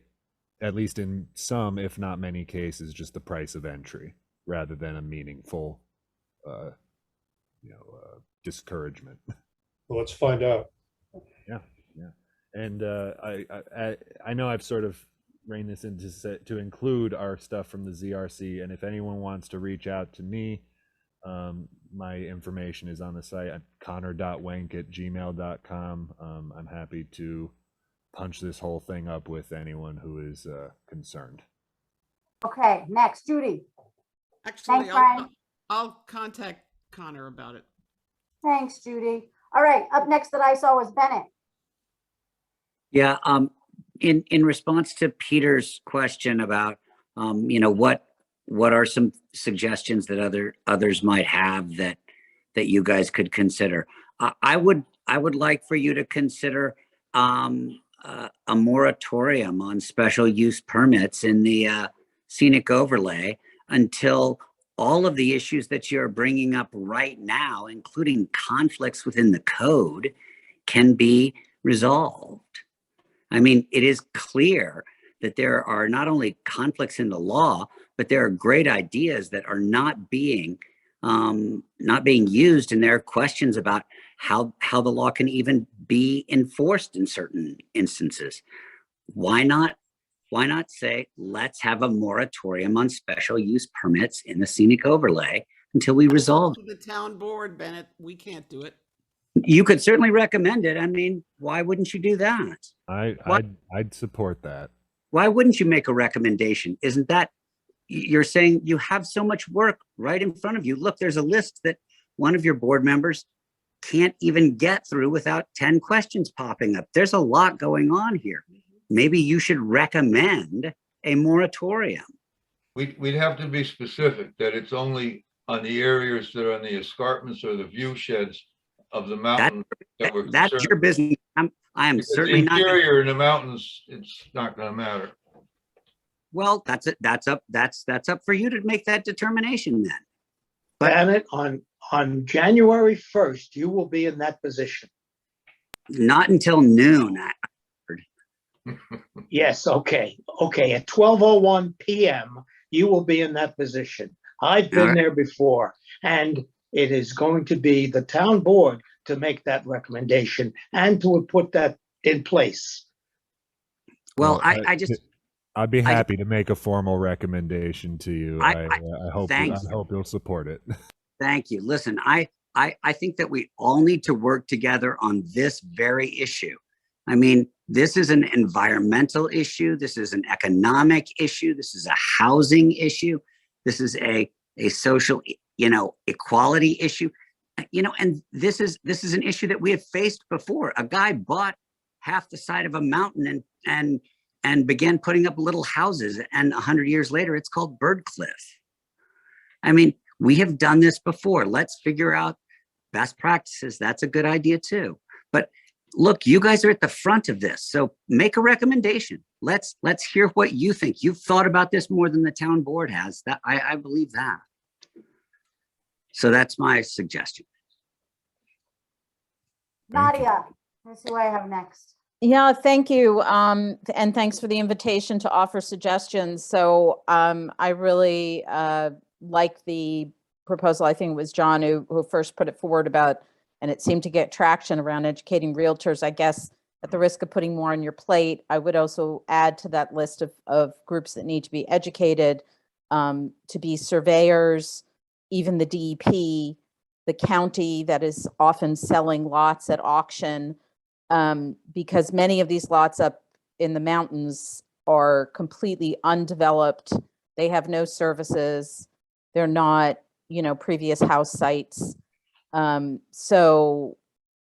at least in some, if not many cases, just the price of entry rather than a meaningful, discouragement. Well, let's find out. Yeah. And I know I've sort of reined this in to include our stuff from the ZRC, and if anyone wants to reach out to me, my information is on the site at connor.wenk@gmail.com. I'm happy to punch this whole thing up with anyone who is concerned. Okay, next, Judy. Actually, Thanks, Brian. I'll contact Connor about it. Thanks, Judy. All right, up next that I saw was Bennett. Yeah, in response to Peter's question about, what are some suggestions that others might have that you guys could consider? I would like for you to consider a moratorium on special use permits in the scenic overlay until all of the issues that you're bringing up right now, including conflicts within the code, can be resolved. I mean, it is clear that there are not only conflicts in the law, but there are great ideas that are not being used, and there are questions about how the law can even be enforced in certain instances. Why not say, let's have a moratorium on special use permits in the scenic overlay until we resolve To the town board, Bennett, we can't do it. You could certainly recommend it. I mean, why wouldn't you do that? I'd support that. Why wouldn't you make a recommendation? Isn't that, you're saying you have so much work right in front of you. Look, there's a list that one of your board members can't even get through without 10 questions popping up. There's a lot going on here. Maybe you should recommend a moratorium. We'd have to be specific that it's only on the areas that are on the escarpments or the view sheds of the mountain that we're That's concerned your business. I am with. certainly not. Interior in the mountains, it's not going to matter. Well, that's it. That's up for you to make that determination then. Bennett, on January 1st, you will be in that position. Not until noon. Yes, okay. At 12:01 p.m., you will be in that position. I've been there before, and it is going to be the town board to make that recommendation and to put that in place. Well, I just I'd be happy to make a formal recommendation to you. I hope thank I you. hope you'll support it. Thank you. Listen, I think that we all need to work together on this very issue. I mean, this is an environmental issue. This is an economic issue. This is a housing issue. This is a social, equality issue. And this is an issue that we have faced before. A guy bought half the side of a mountain and began putting up little houses, and 100 years later, it's called Bird Cliff. I mean, we have done this before. Let's figure out best practices. That's a good idea too. But look, you guys are at the front of this, so make a recommendation. Let's hear what you think. You've thought about this more than the town board has. That I believe that. So that's my suggestion. Nadia, that's who I have next. Yeah, thank you. And thanks for the invitation to offer suggestions. So I really like the proposal. I think it was John who first put it forward about, and it seemed to get traction around educating realtors. I guess at the risk of putting more on your plate, I would also add to that list of groups that need to be educated, to be surveyors, even the DEP, the county that is often selling lots at auction, because many of these lots up in the mountains are completely undeveloped. They have no services. They're not, previous house sites. So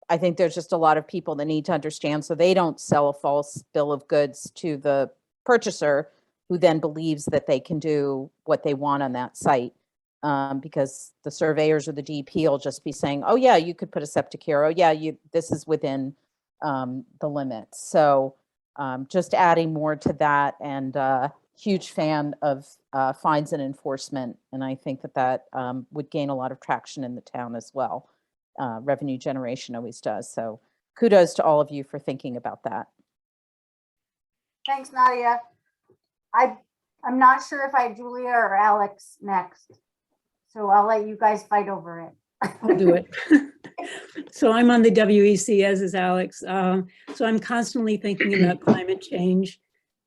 I think there's just a lot of people that need to understand so they don't sell a false bill of goods to the purchaser who then believes that they can do what they want on that site. Because the surveyors or the DP will just be saying, oh yeah, you could put a septic here. Oh yeah, this is within the limits. So just adding more to that, and huge fan of fines and enforcement. And I think that would gain a lot of traction in the town as well. Revenue generation always does. So kudos to all of you for thinking about that. Thanks, Nadia. I'm not sure if I have Julia or Alex next. So I'll let you guys fight over it. I'll do it. So I'm on the WEC, as is Alex. So I'm constantly thinking about climate change.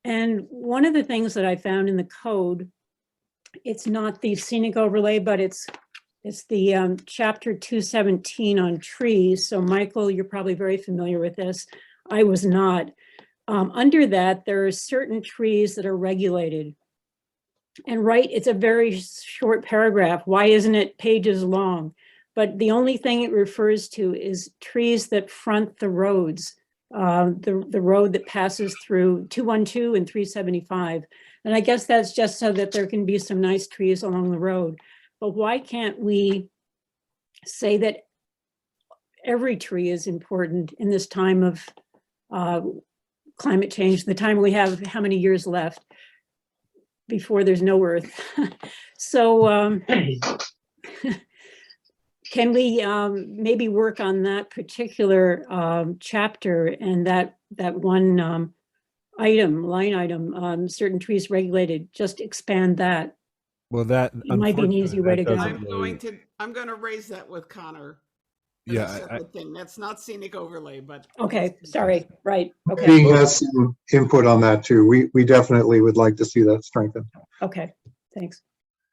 And one of the things that I found in the code, it's not the scenic overlay, but it's the chapter 217 on trees. So Michael, you're probably very familiar with this. I was not. Under that, there are certain trees that are regulated. And it's a very short paragraph. Why isn't it pages long? But the only thing it refers to is trees that front the roads, the road that passes through 212 and 375. And I guess that's just so that there can be some nice trees along the road. But why can't we say that every tree is important in this time of climate change, the time we have how many years left before there's no earth? So can we maybe work on that particular chapter and that one line item, certain trees regulated, just expand that? Well, that it might be an easy way to go. I'm going to raise that with Connor. Yeah, thing. That's not scenic overlay, but okay, sorry, right, okay. He has some input on that too. We definitely would like to see that strengthened. Okay, thanks.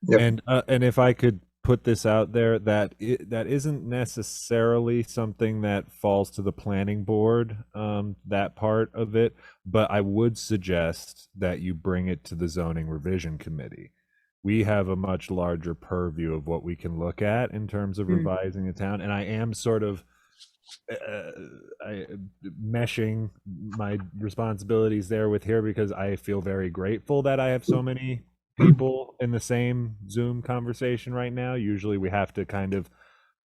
Yep. And if I could put this out there, that isn't necessarily something that falls to the planning board, that part of it, but I would suggest that you bring it to the zoning revision committee. We have a much larger purview of what we can look at in terms of revising a town, and I am sort of meshing my responsibilities there with here, because I feel very grateful that I have so many people in the same Zoom conversation right now. Usually we have to kind of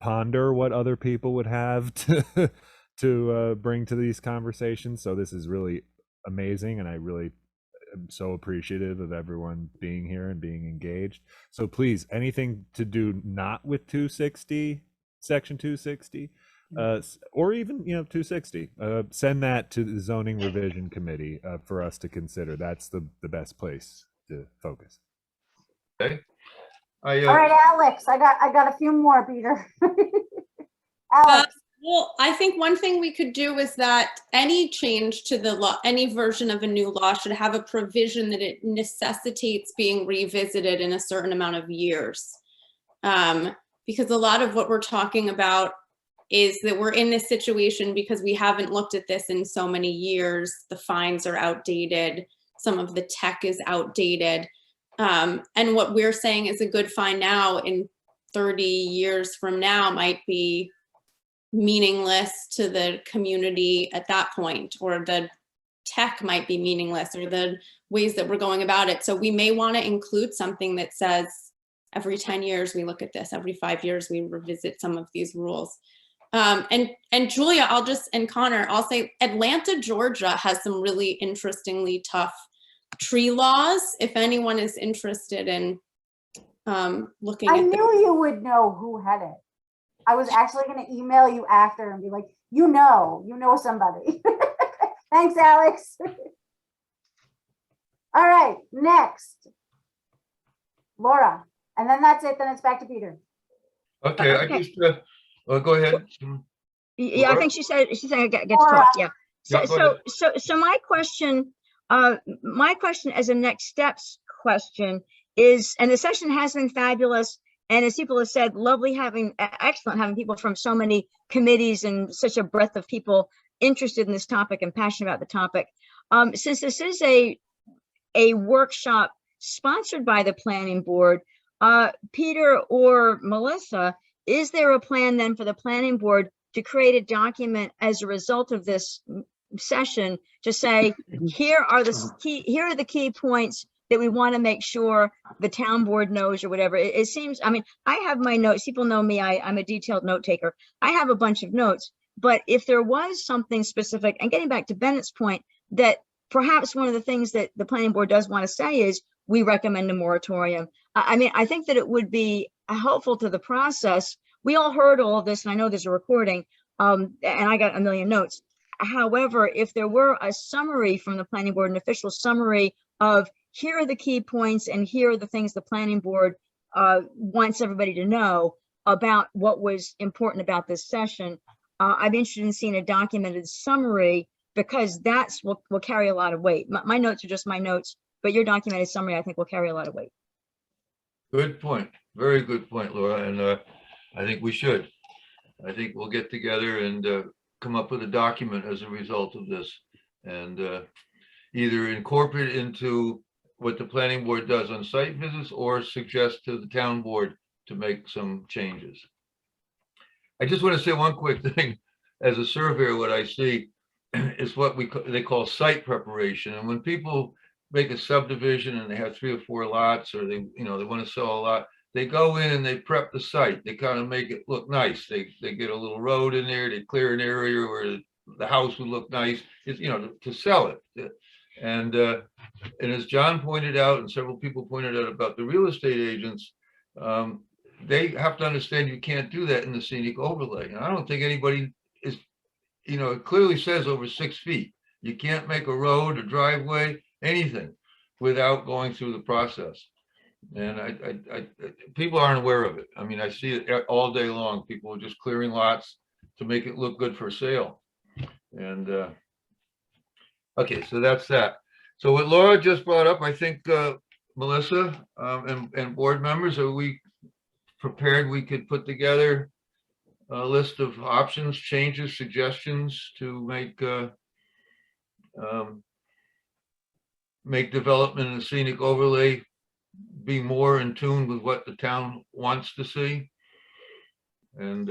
ponder what other people would have to bring to these conversations. So this is really amazing, and I really am so appreciative of everyone being here and being engaged. So please, anything to do not with 260, section 260, or even 260, send that to the zoning revision committee for us to consider. That's the best place to focus. Okay. All right, Alex, I got a few more, Peter. Alex, Well, I think one thing we could do is that any change to the law, any version of a new law should have a provision that it necessitates being revisited in a certain amount of years. Because a lot of what we're talking about is that we're in this situation because we haven't looked at this in so many years. The fines are outdated. Some of the tech is outdated. And what we're saying is a good fine now in 30 years from now might be meaningless to the community at that point, or the tech might be meaningless, or the ways that we're going about it. So we may want to include something that says every 10 years we look at this, every 5 years we revisit some of these rules. And Julia, and Connor, I'll say Atlanta, Georgia has some really interestingly tough tree laws. If anyone is interested in looking at I knew you would know who had it. I was actually going to email you after and be like, you know somebody. Thanks, Alex. All right, next. Laura, and then that's it. Then it's back to Peter. Okay, I just, go ahead. Yeah, I think she said I get to Laura. talk. Yeah. Yeah, go ahead. So my question as a next steps question is, and the session has been fabulous. And as people have said, excellent having people from so many committees and such a breadth of people interested in this topic and passionate about the topic. Since this is a workshop sponsored by the planning board, Peter or Melissa, is there a plan then for the planning board to create a document as a result of this session to say, here are the key points that we want to make sure the town board knows, or whatever? It seems, I mean, I have my notes. People know me. I'm a detailed note taker. I have a bunch of notes, but if there was something specific, and getting back to Bennett's point, that perhaps one of the things that the planning board does want to say is, we recommend a moratorium. I mean, I think that it would be helpful to the process. We all heard all of this, and I know there's a recording, and I got a million notes. However, if there were a summary from the planning board, an official summary of, here are the key points and here are the things the planning board wants everybody to know about what was important about this session, I'm interested in seeing a documented summary, because that's will carry a lot of weight. My notes are just my notes, but your documented summary, I think, will carry a lot of weight. Good point. Very good point, Laura. And I think we should. I think we'll get together and come up with a document as a result of this, and either incorporate it into what the planning board does on site visits, or suggest to the town board to make some changes. I just want to say one quick thing. As a surveyor, what I see is what they call site preparation. And when people make a subdivision and they have 3 or 4 lots, or they want to sell a lot, they go in and they prep the site. They kind of make it look nice. They get a little road in there. They clear an area where the house would look nice. It's, to sell it. And as John pointed out, and several people pointed out about the real estate agents, they have to understand you can't do that in the scenic overlay. And I don't think anybody is, it clearly says over 6 feet. You can't make a road, a driveway, anything without going through the process. And people aren't aware of it. I mean, I see it all day long. People are just clearing lots to make it look good for sale. And okay, so that's that. So what Laura just brought up, I think, Melissa and board members, are we prepared? We could put together a list of options, changes, suggestions to make development in the scenic overlay be more in tune with what the town wants to see, and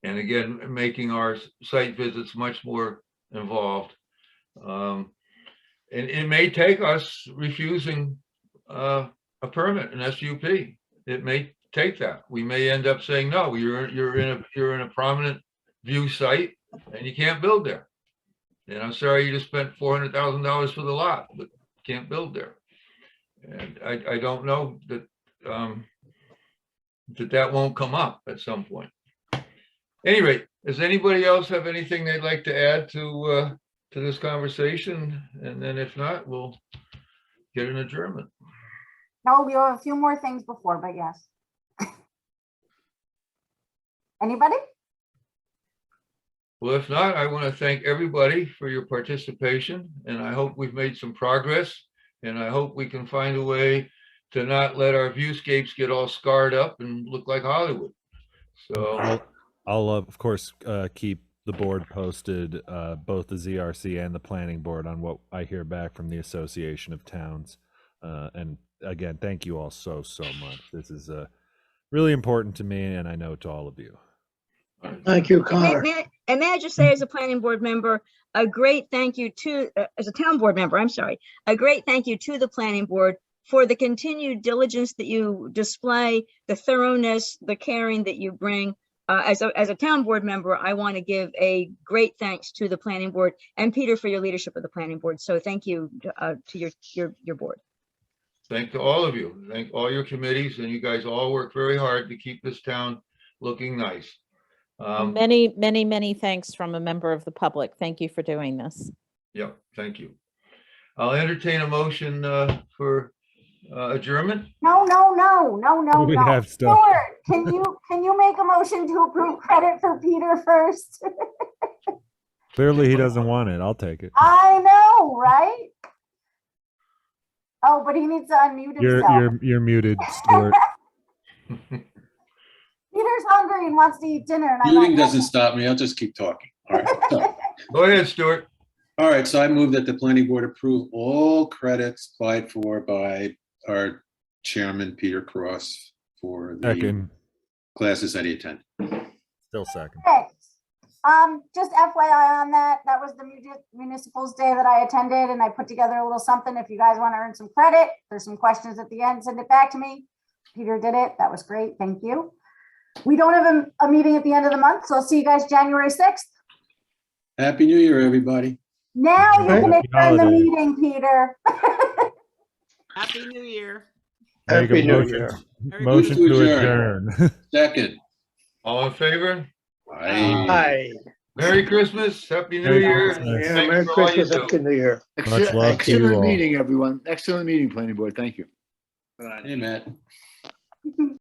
again, making our site visits much more involved. And it may take us refusing a permit, an SUP. It may take that. We may end up saying, no, you're in a prominent view site and you can't build there. And I'm sorry you just spent $400,000 for the lot, but can't build there. And I don't know that that won't come up at some point. At any rate, does anybody else have anything they'd like to add to this conversation? And then if not, we'll get an adjournment. No, we have a few more things before, but yes. Anybody? Well, if not, I want to thank everybody for your participation, and I hope we've made some progress, and I hope we can find a way to not let our viewscapes get all scarred up and look like Hollywood. So I'll of course keep the board posted, both the ZRC and the planning board, on what I hear back from the Association of Towns. And again, thank you all so much. This is really important to me, and I know to all of you. Thank you, Connor. And may I just say, as a planning board member, a great thank you to, as a town board member, I'm sorry, a great thank you to the planning board for the continued diligence that you display, the thoroughness, the caring that you bring. As a town board member, I want to give a great thanks to the planning board and Peter for your leadership of the planning board. So thank you to your board. Thank to all of you. Thank all your committees, and you guys all work very hard to keep this town looking nice. Many thanks from a member of the public. Thank you for doing this. Yep, thank you. I'll entertain a motion for adjournment. No. We have stuff. Stuart, can you make a motion to approve credit for Peter first? Clearly he doesn't want it. I'll take it. I know, right? Oh, but he needs to unmute himself. You're muted, Stuart. Peter's hungry and wants to eat dinner. And Muting doesn't stop me. I'll just keep talking. All right. So, go ahead, Stuart. All right. So I move that the planning board approve all credits applied for by our chairman, Peter Cross, for the Second. classes that he attended. Still second. Okay. Just FYI on that, that was the municipals day that I attended, and I put together a little something. If you guys want to earn some credit, there's some questions at the end, send it back to me. Peter did it. That was great. Thank you. We don't have a meeting at the end of the month, so I'll see you guys January 6th. Happy New Year, everybody. Now you can adjourn the meeting, Peter. Happy New Year. Happy New Year. Motion to adjourn. Second. All in favor? Aye. Merry Christmas. Happy New Merry Year. Christmas. Yeah, Thanks Merry for all you Christmas, do. Happy New Year. Much love to you Excellent all. meeting, everyone. Excellent meeting, planning board. Thank you. Hey, Matt.